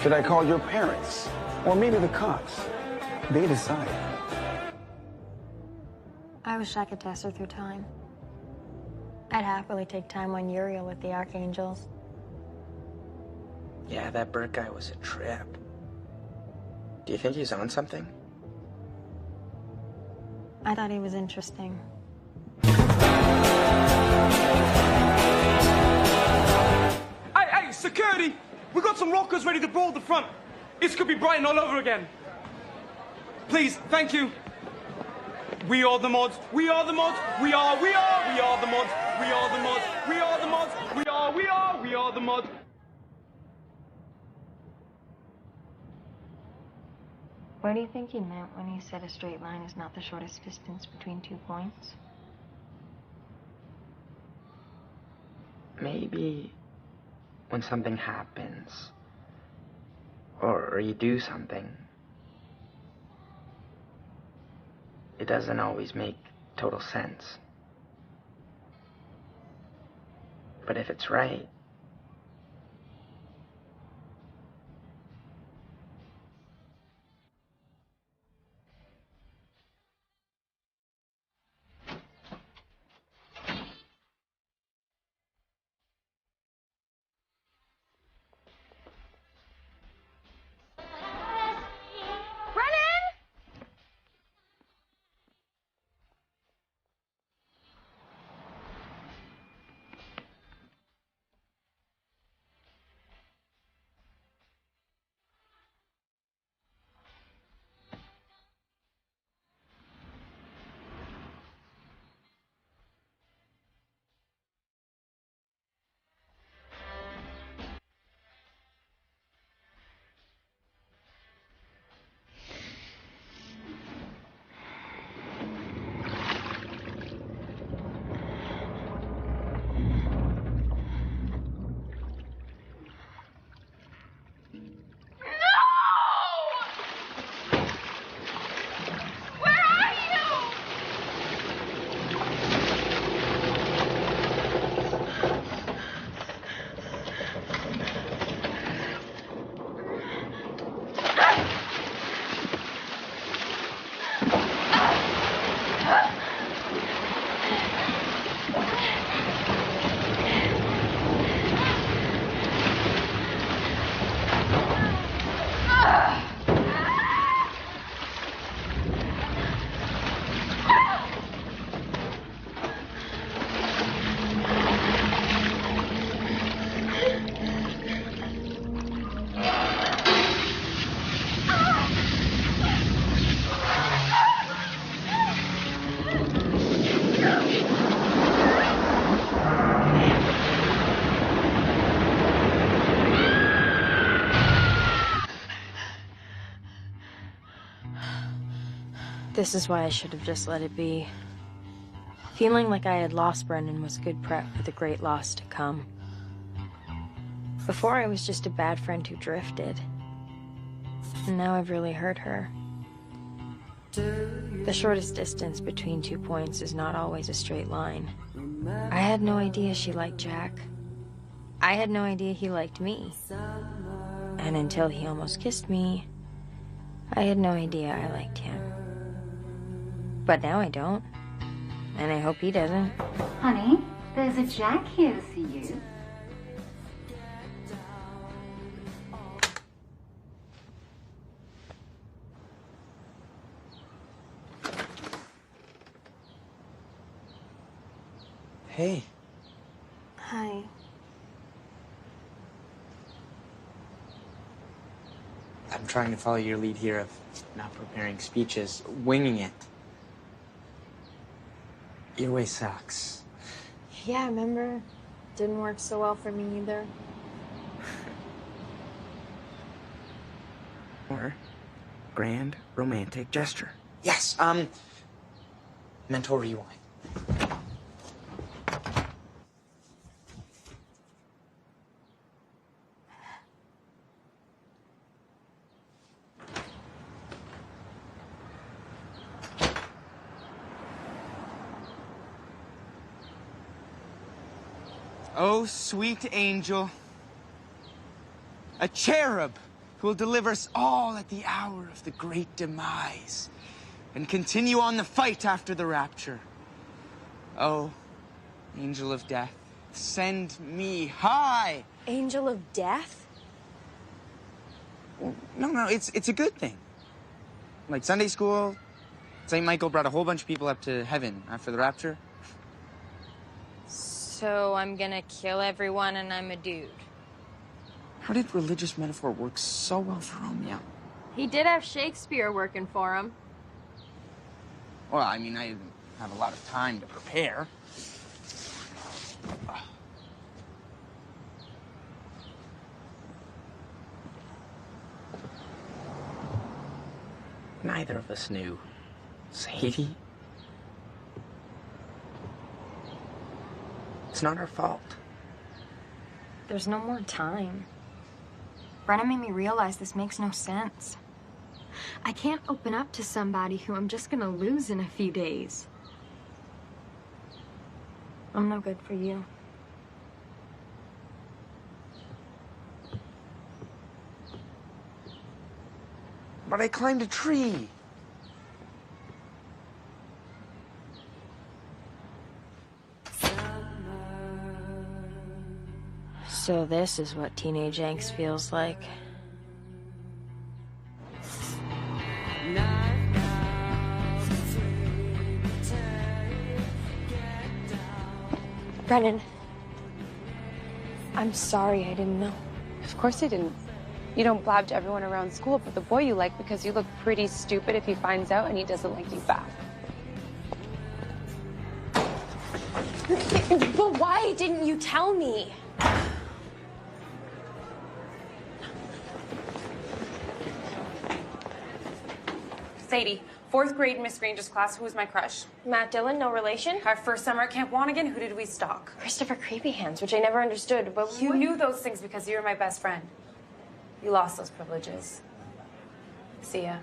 should I call your parents? Or maybe the cops? They decide. I wish I could test her through time. I'd happily take time on Uriel with the Archangels. Yeah, that Burt guy was a trip. Do you think he's on something? I thought he was interesting. Hey, security! We got some rockers ready to brawl the front. This could be Brighton all over again. Please, thank you. We are the mods. We are the mods. We are the mods. We are the mods. We are the mods. We are the mods. What do you think he meant when he said a straight line is not the shortest distance between 2 points? Maybe when something happens, or you do something, it doesn't always make total sense. But if it's right, This is why I should have just let it be. Feeling like I had lost Brendan was good prep for the great loss to come. Before I was just a bad friend who drifted. And now I've really hurt her. The shortest distance between 2 points is not always a straight line. I had no idea she liked Jack. I had no idea he liked me. And until he almost kissed me, I had no idea I liked him. But now I don't. And I hope he doesn't. Honey, there's a Jack here to see you. Hey. Hi. I'm trying to follow your lead here of not preparing speeches, winging it. Your way sucks. Yeah, remember? Didn't work so well for me either. Or grand romantic gesture. Yes, mental rewind. Oh, sweet angel, a cherub who will deliver us all at the hour of the great demise and continue on the fight after the rapture. Oh, angel of death, send me high. Angel of death? No, it's a good thing. Like Sunday school, St. Michael brought a whole bunch of people up to heaven after the rapture. So I'm gonna kill everyone and I'm a dude. How did religious metaphor work so well for Romeo? He did have Shakespeare working for him. Well, I mean, I didn't have a lot of time to prepare. Neither of us knew. Sadie? It's not our fault. There's no more time. Brennan made me realize this makes no sense. I can't open up to somebody who I'm just gonna lose in a few days. I'm no good for you. But I climbed a tree. So this is what teenage angst feels like. Brennan, I'm sorry I didn't know. Of course you didn't. You don't blab to everyone around school, but the boy you like because you look pretty stupid if he finds out and he doesn't like you back. But why didn't you tell me? Sadie, 4th grade Miss Granger's class, who was my crush? Matt Dillon, no relation? Our first summer at Camp Wanigan, who did we stalk? Christopher Creepy Hands, which I never understood, but You knew those things because you were my best friend. You lost those privileges. See ya.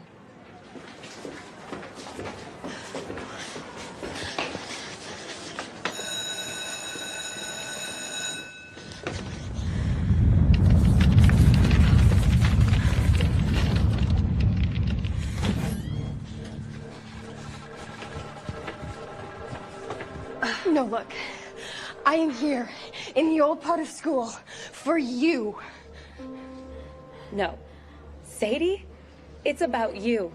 No, look. I am here in the old part of school for you. No. Sadie, it's about you.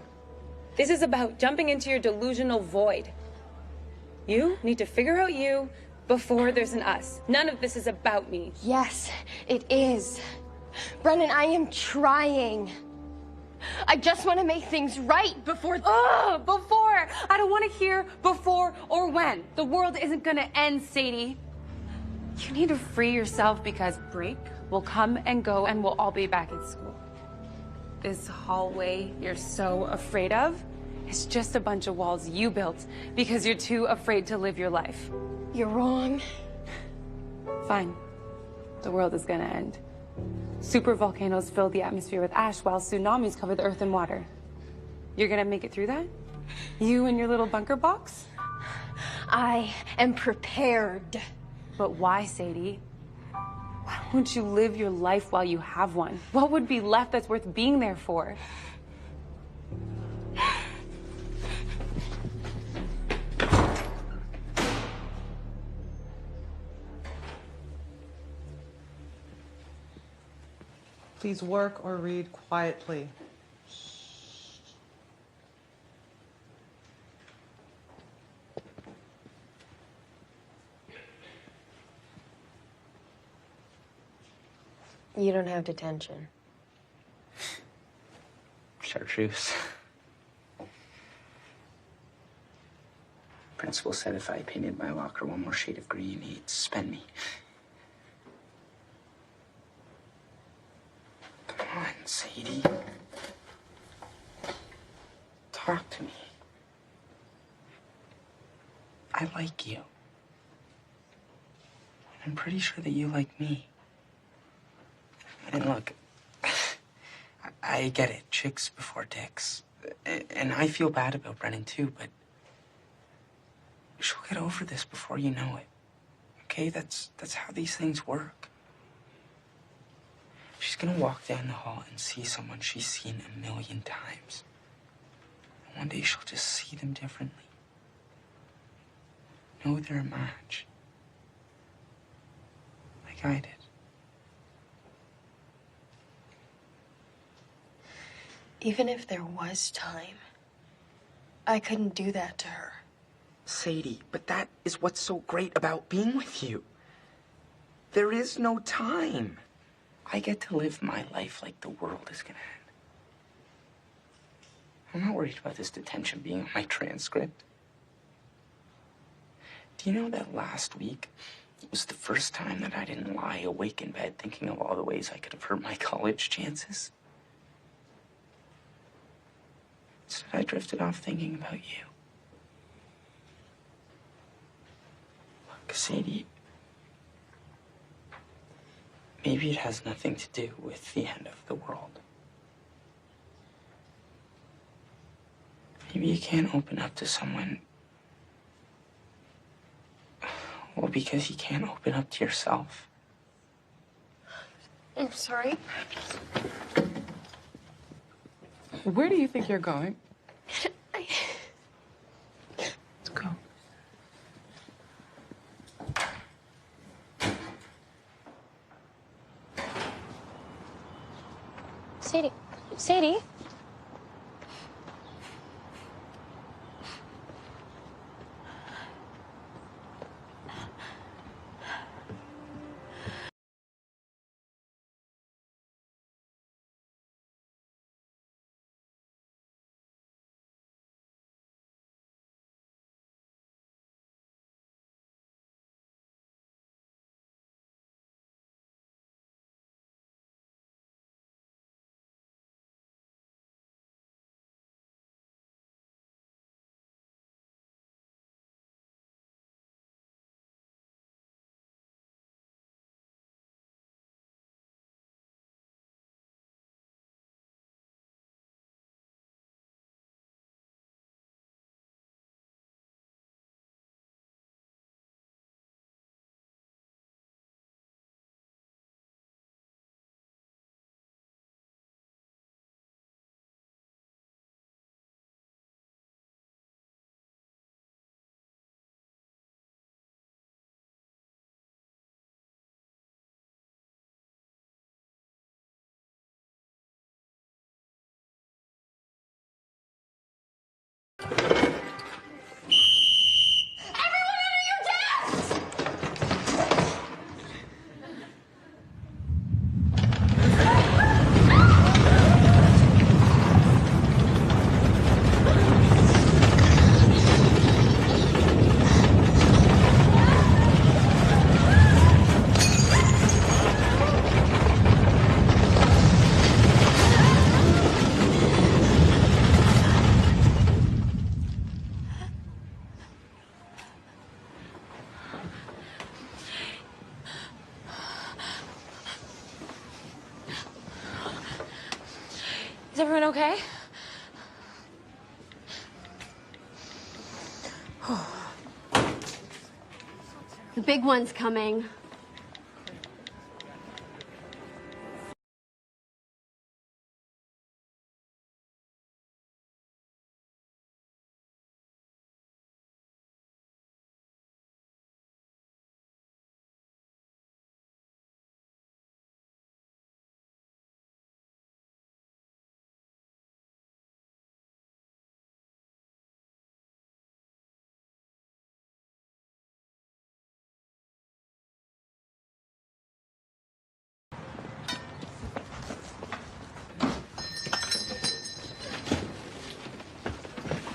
This is about jumping into your delusional void. You need to figure out you before there's an us. None of this is about me. Yes, it is. Brennan, I am trying. I just want to make things right before... Ugh, before! I don't want to hear before or when. The world isn't gonna end, Sadie. You need to free yourself because break will come and go and we'll all be back in school. This hallway you're so afraid of is just a bunch of walls you built because you're too afraid to live your life. You're wrong. Fine. The world is gonna end. Super volcanoes fill the atmosphere with ash while tsunamis cover the earth and water. You're gonna make it through that? You and your little bunker box? I am prepared. But why, Sadie? Why don't you live your life while you have one? What would be left that's worth being there for? Please work or read quietly. You don't have detention. Chartreuse. Principal said if I painted my locker one more shade of green, he'd suspend me. Come on, Sadie. Talk to me. I like you. I'm pretty sure that you like me. And look, I get it. Chicks before dicks. And I feel bad about Brennan too, but she'll get over this before you know it. Okay? That's how these things work. She's gonna walk down the hall and see someone she's seen a million times. And one day she'll just see them differently. Know they're a match. Like I did. Even if there was time, I couldn't do that to her. Sadie, but that is what's so great about being with you. There is no time. I get to live my life like the world is gonna end. I'm not worried about this detention being on my transcript. Do you know that last week was the first time that I didn't lie awake in bed thinking of all the ways I could have hurt my college chances? Instead, I drifted off thinking about you. Look, Sadie, maybe it has nothing to do with the end of the world. Maybe you can't open up to someone, well, because you can't open up to yourself. I'm sorry. Where do you think you're going? Let's go. Sadie. Sadie? Is everyone okay? The big one's coming.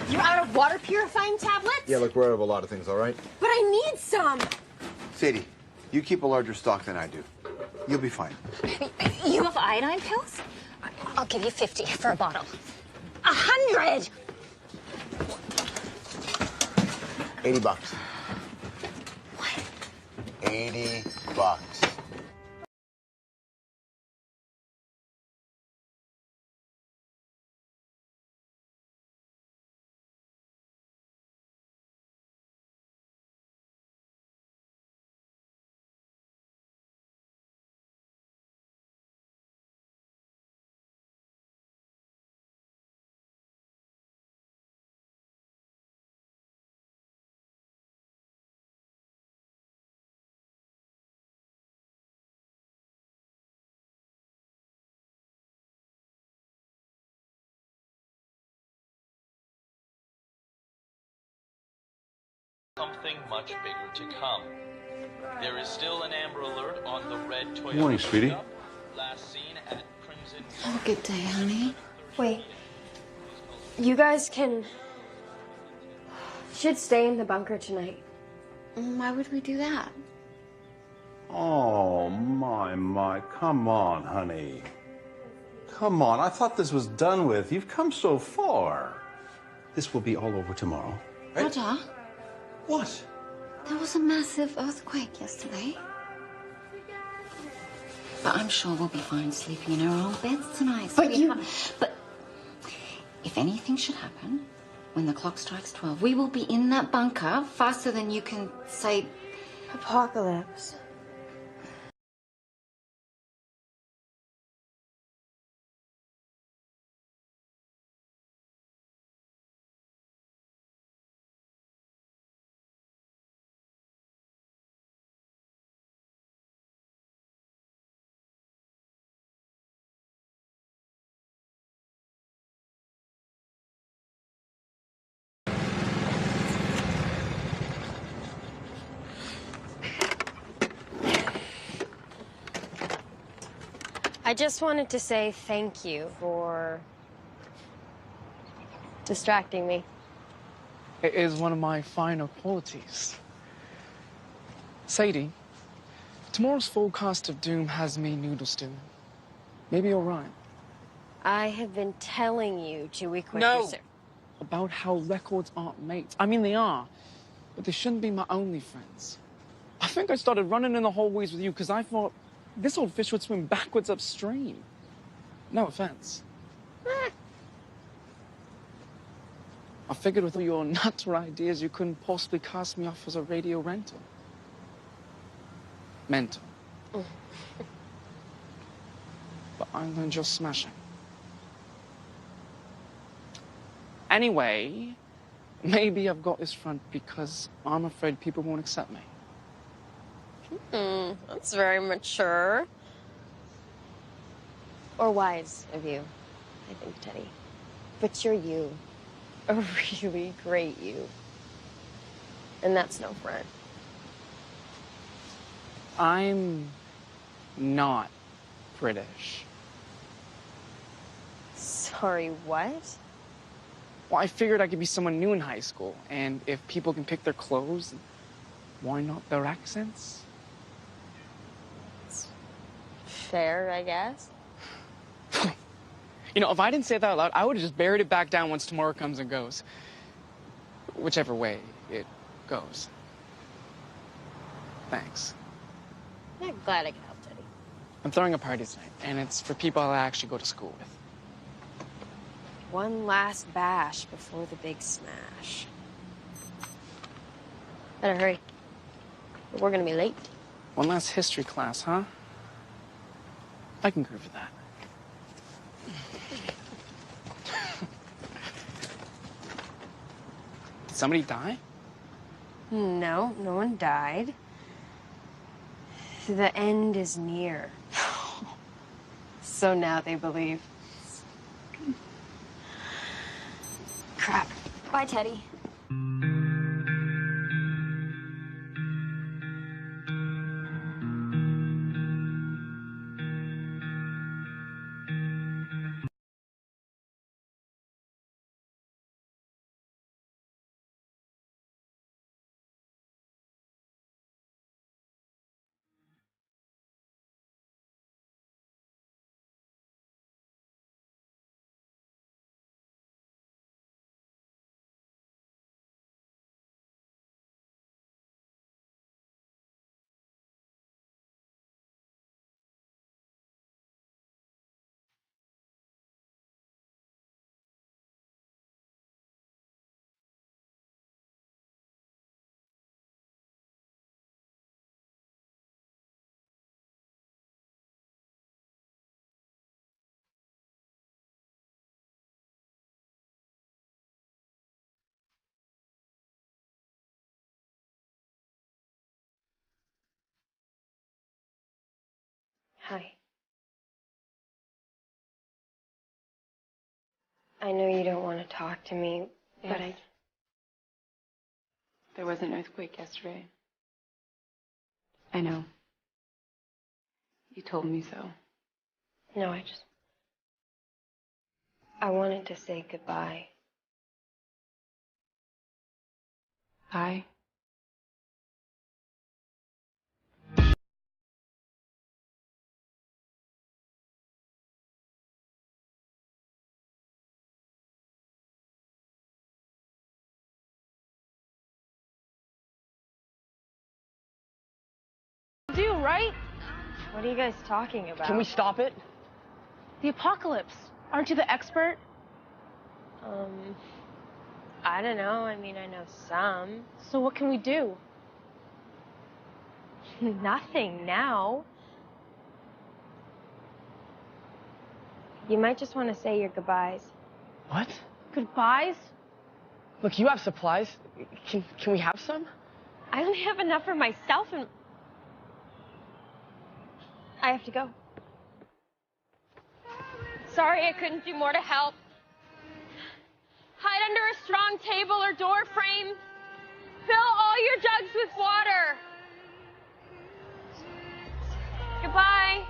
You're out of water purifying tablets? Yeah, look, we're out of a lot of things, all right? But I need some. Sadie, you keep a larger stock than I do. You'll be fine. You have iodine pills? I'll give you 50 for a bottle. 100! $80. What? $80. Something much bigger to come. There is still an Amber Alert on the red Toyota. Morning, sweetie. Last seen at Crimson. Have a good day, honey. Wait. You guys should stay in the bunker tonight. Why would we do that? Oh, my. Come on, honey. Come on. I thought this was done with. You've come so far. This will be all over tomorrow. Right? Roger, What? there was a massive earthquake yesterday. But I'm sure we'll be fine sleeping in our own beds tonight. But you- But if anything should happen, when the clock strikes 12, we will be in that bunker faster than you can say... Apocalypse. I just wanted to say thank you for distracting me. It is one of my finer qualities. Sadie, tomorrow's forecast of doom has me noodle stew. Maybe you're right. I have been telling you to equip No! your... About how records aren't mates. I mean, they are, but they shouldn't be my only friends. I think I started running in the hallways with you because I thought this old fish would swim backwards upstream. No offense. I figured with all your nutter ideas, you couldn't possibly cast me off as a radio rental. Mental. But I learned you're smashing. Anyway, maybe I've got this front because I'm afraid people won't accept me. That's very mature. Or wise of you, I think, Teddy. But you're you. A really great you. And that's no front. I'm not British. Sorry, what? Well, I figured I could be someone new in high school, and if people can pick their clothes, why not their accents? Fair, I guess. You know, if I didn't say that out loud, I would have just buried it back down once tomorrow comes and goes. Whichever way it goes. Thanks. I'm glad I could help, Teddy. I'm throwing a party tonight, and it's for people I actually go to school with. One last bash before the big smash. Better hurry. We're gonna be late. One last history class, huh? I can groove with that. Did somebody die? No, no one died. The end is near. So now they believe. Crap. Bye, Teddy. Hi. I know you don't want to talk to me, but Yes. There was an earthquake yesterday. I know. You told me so. No, I wanted to say goodbye. Bye. Do, right? What are you guys talking about? Can we stop it? The apocalypse. Aren't you the expert? I don't know. I mean, I know some. So what can we do? Nothing now. You might just want to say your goodbyes. What? Goodbyes? Look, you have supplies. Can we have some? I only have enough for myself and... I have to go. Sorry, I couldn't do more to help. Hide under a strong table or door frame. Fill all your jugs with water. Goodbye.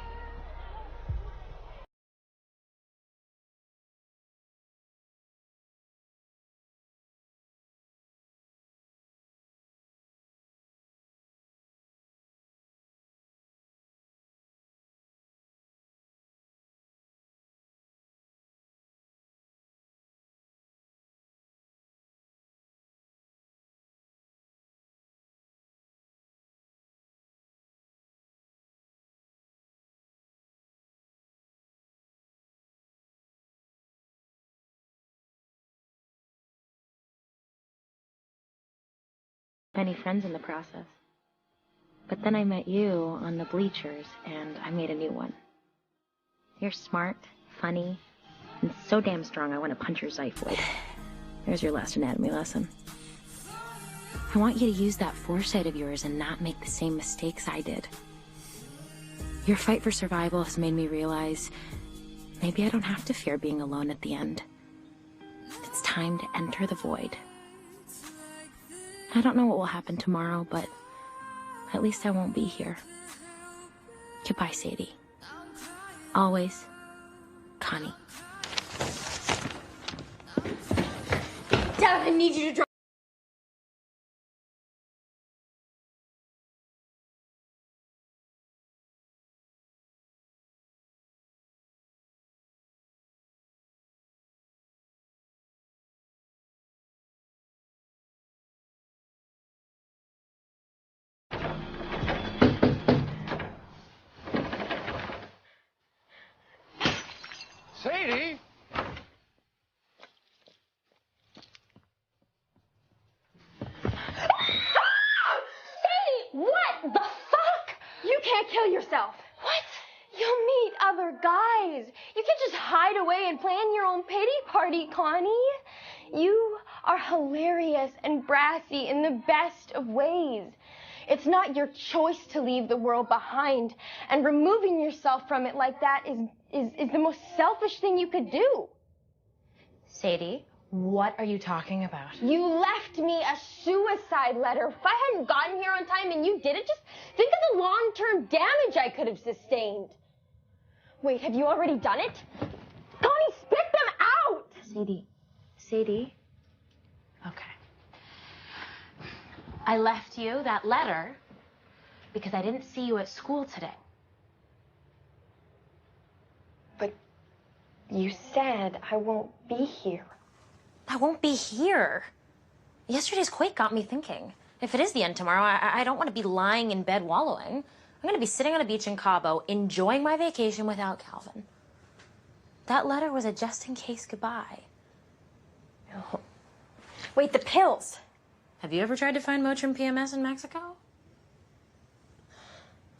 Any friends in the process. But then I met you on the bleachers, and I made a new one. You're smart, funny, and so damn strong I want to punch your xiphoid. There's your last anatomy lesson. I want you to use that foresight of yours and not make the same mistakes I did. Your fight for survival has made me realize maybe I don't have to fear being alone at the end. It's time to enter the void. I don't know what will happen tomorrow, but at least I won't be here. Goodbye, Sadie. Always, Connie. Dad, I need you to drop. Sadie? other guys. You can't just hide away and plan your own pity party, Connie. You are hilarious and brassy in the best of ways. It's not your choice to leave the world behind, and removing yourself from it like that is the most selfish thing you could do. Sadie, what are you talking about? You left me a suicide letter. If I hadn't gotten here on time and you did it, just think of the long-term damage I could have sustained. Wait, have you already done it? Connie, spit them out! Sadie. Okay. I left you that letter because I didn't see you at school today. But you said I won't be here. I won't be here. Yesterday's quake got me thinking. If it is the end tomorrow, I don't want to be lying in bed wallowing. I'm going to be sitting on a beach in Cabo, enjoying my vacation without Calvin. That letter was a just-in-case goodbye. No. Wait, the pills. Have you ever tried to find Motrin PMS in Mexico?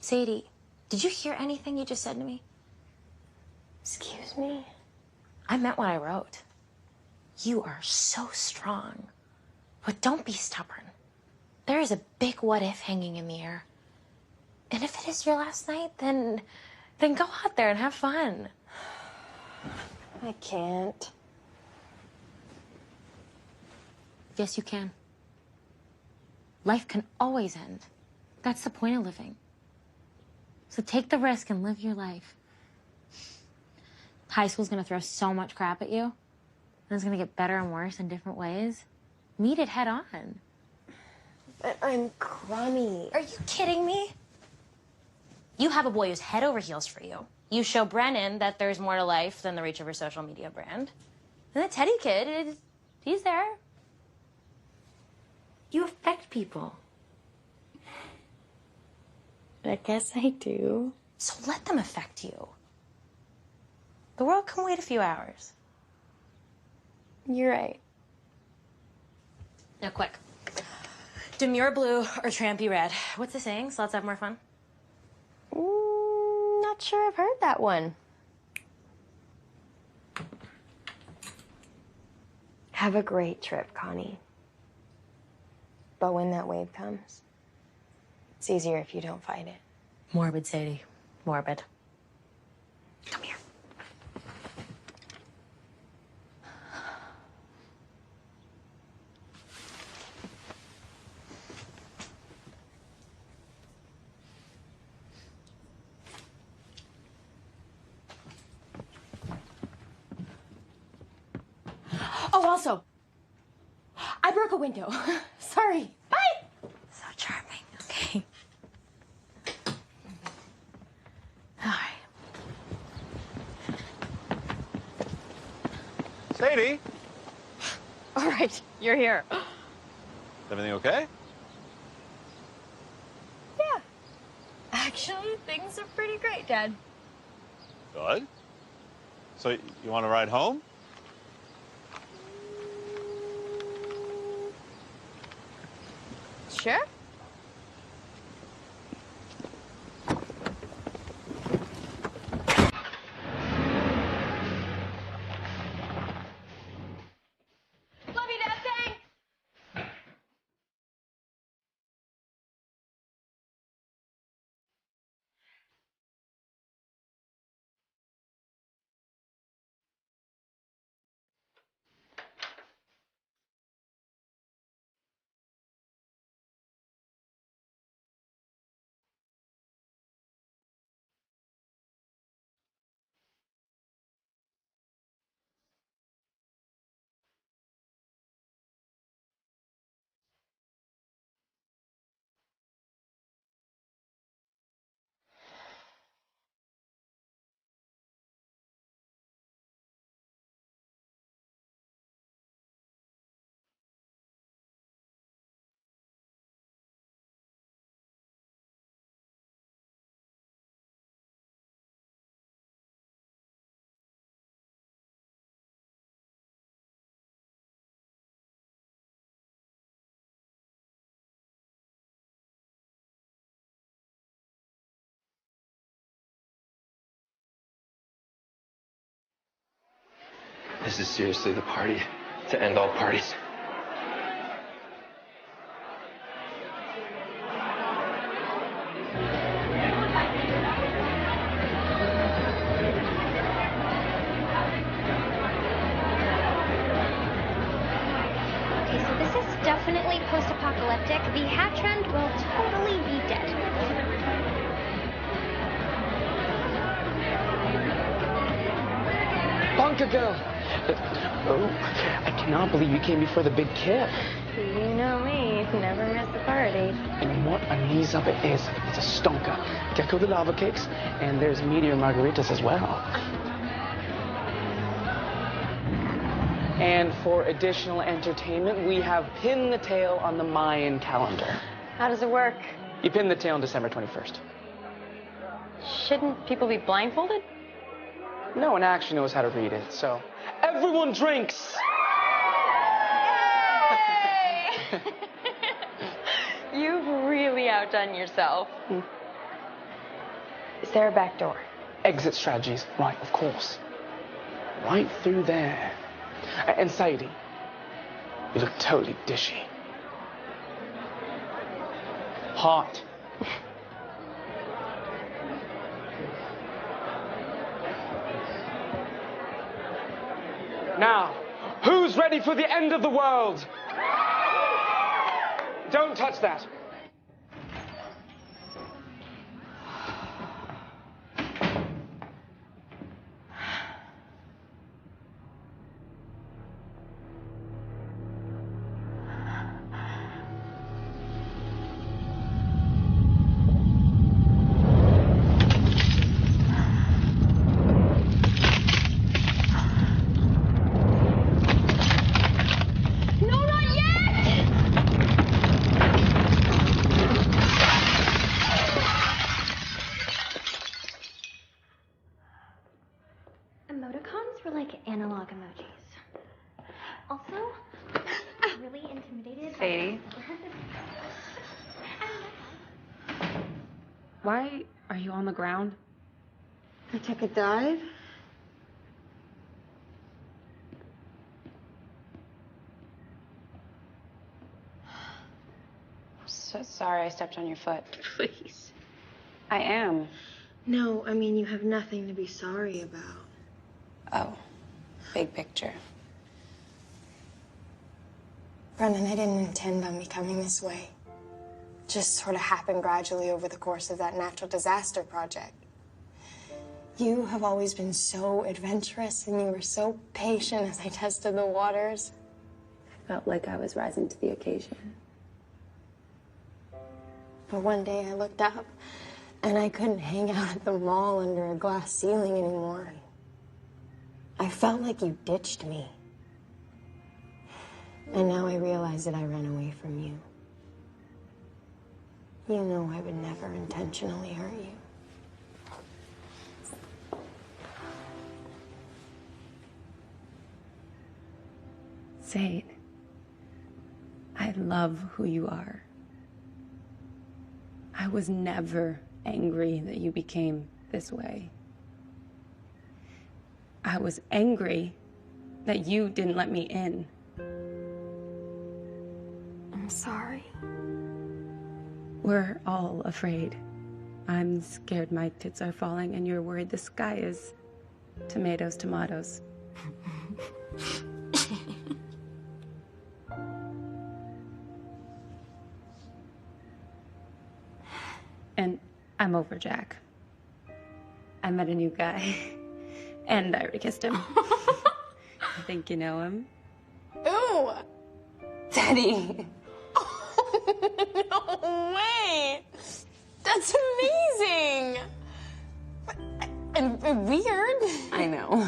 Sadie, did you hear anything you just said to me? Excuse me? I meant what I wrote. You are so strong. But don't be stubborn. There is a big what if hanging in the air. And if it is your last night, then go out there and have fun. I can't. Yes, you can. Life can always end. That's the point of living. So take the risk and live your life. High school's gonna throw so much crap at you, and it's gonna get better and worse in different ways. Meet it head on. But I'm crummy. Are you kidding me? You have a boy who's head over heels for you. You show Brennan that there's more to life than the reach of her social media brand. And the Teddy kid, he's there. You affect people. I guess I do. So let them affect you. The world can wait a few hours. You're right. Now, quick. Demure blue or trampy red. What's the saying? So let's have more fun. Not sure I've heard that one. Have a great trip, Connie. But when that wave comes, it's easier if you don't fight it. Morbid, Sadie. Morbid. Come here. Oh, also, I broke a window. Sorry. Bye. So charming. Okay. All right. Sadie, All right, you're here. is everything okay? Yeah. Actually, things are pretty great, Dad. Good. So you want to ride home? Sure. This is seriously the party to end all parties. Okay, so this is definitely post-apocalyptic. The hat trend will totally be dead. Bunker girl! Oh, I cannot believe you came before the big kid. You know me, never miss a party. And what a knees up it is. It's a stonker. Gecko the lava cakes, and there's meteor margaritas as well. And for additional entertainment, we have Pin the Tail on the Mayan calendar. How does it work? You pin the tail on December 21st. Shouldn't people be blindfolded? No one actually knows how to read it, so everyone drinks! You've really outdone yourself. Is there a back door? Exit strategies, right, of course. Right through there. And Sadie, you look totally dishy. Hot. Now, who's ready for the end of the world? Don't touch that. Emoticons were like analog emojis. Also, I'm really intimidated. Sadie. Why are you on the ground? I took a dive. So sorry I stepped on your foot. Please. I am. No, I mean, you have nothing to be sorry about. Oh, big picture. Brendan, I didn't intend on becoming this way. Just sort of happened gradually over the course of that natural disaster project. You have always been so adventurous, and you were so patient as I tested the waters. I felt like I was rising to the occasion. But one day I looked up, and I couldn't hang out at the mall under a glass ceiling anymore. I felt like you ditched me. And now I realize that I ran away from you. You know I would never intentionally hurt you. Zayd, I love who you are. I was never angry that you became this way. I was angry that you didn't let me in. I'm sorry. We're all afraid. I'm scared my tits are falling, and you're worried the sky is tomatoes, tomatoes. And I'm over Jack. I met a new guy, and I already kissed him. I think you know him. Ooh! Daddy! No way! That's amazing! And weird. I know.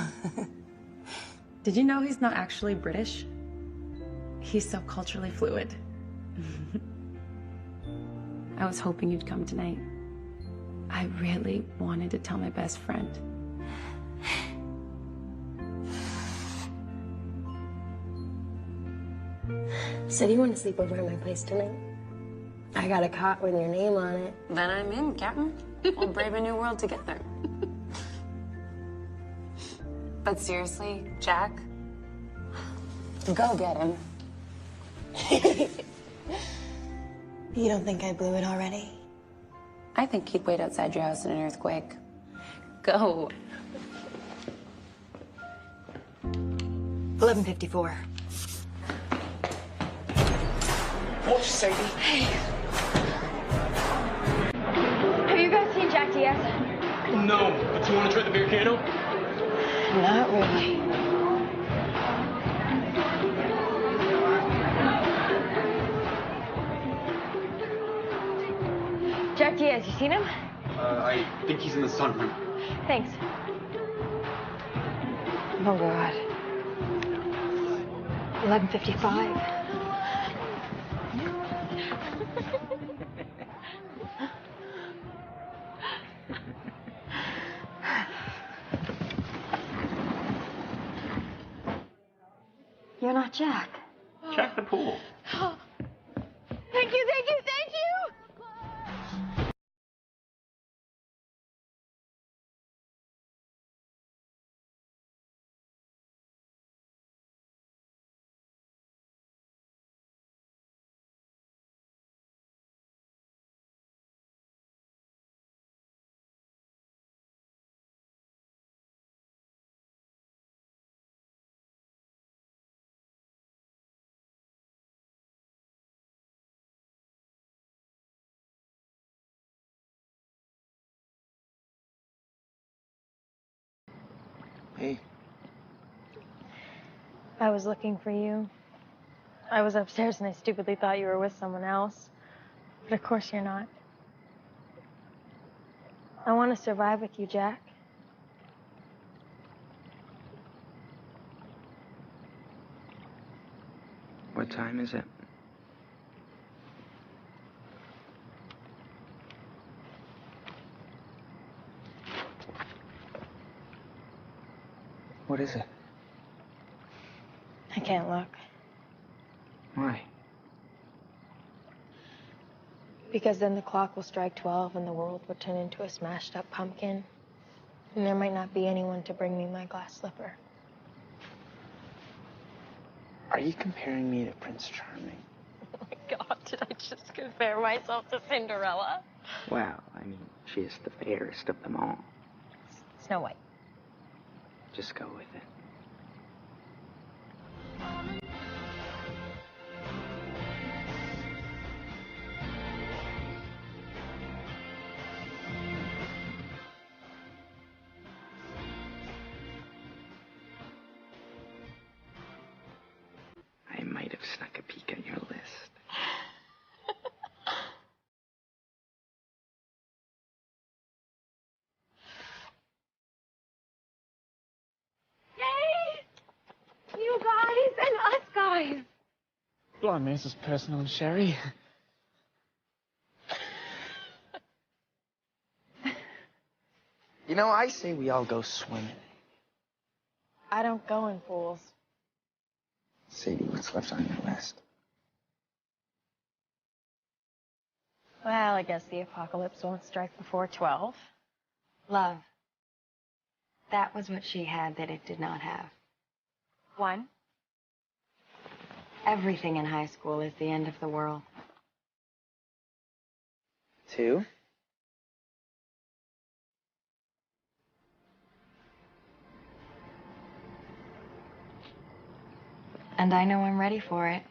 Did you know he's not actually British? He's so culturally fluid. I was hoping you'd come tonight. I really wanted to tell my best friend. So do you want to sleep over at my place tonight? I got a cot with your name on it. Then I'm in, Captain. We'll brave a new world together. But seriously, Jack, Go get him. You don't think I blew it already? I think he'd wait outside your house in an earthquake. Go. 11:54. Watch, Sadie. Hey. Have you guys seen Jack Diaz? No, but you want to try the beer cano? Not really. Jack Diaz, you seen him? I think he's in the sunroom. Thanks. Oh, God. 11:55. You're not Jack. Check the pool. Thank you, thank you, thank you! Hey. I was looking for you. I was upstairs and I stupidly thought you were with someone else. But of course you're not. I want to survive with you, Jack. What time is it? What is it? I can't look. Why? Because then the clock will strike 12 and the world will turn into a smashed up pumpkin. And there might not be anyone to bring me my glass slipper. Are you comparing me to Prince Charming? Oh my God, did I just compare myself to Cinderella? Well, I mean, she is the fairest of them all. Snow White. Just go with it. I might have snuck a peek at your list. Yay! You guys and us guys. Blimey, this is personal and Sherry. You know, I say we all go swimming. I don't go in pools. Sadie, what's left on your list? Well, I guess the apocalypse won't strike before 12. Love. That was what she had that it did not have. 1. Everything in high school is the end of the world. 2. And I know I'm ready for it.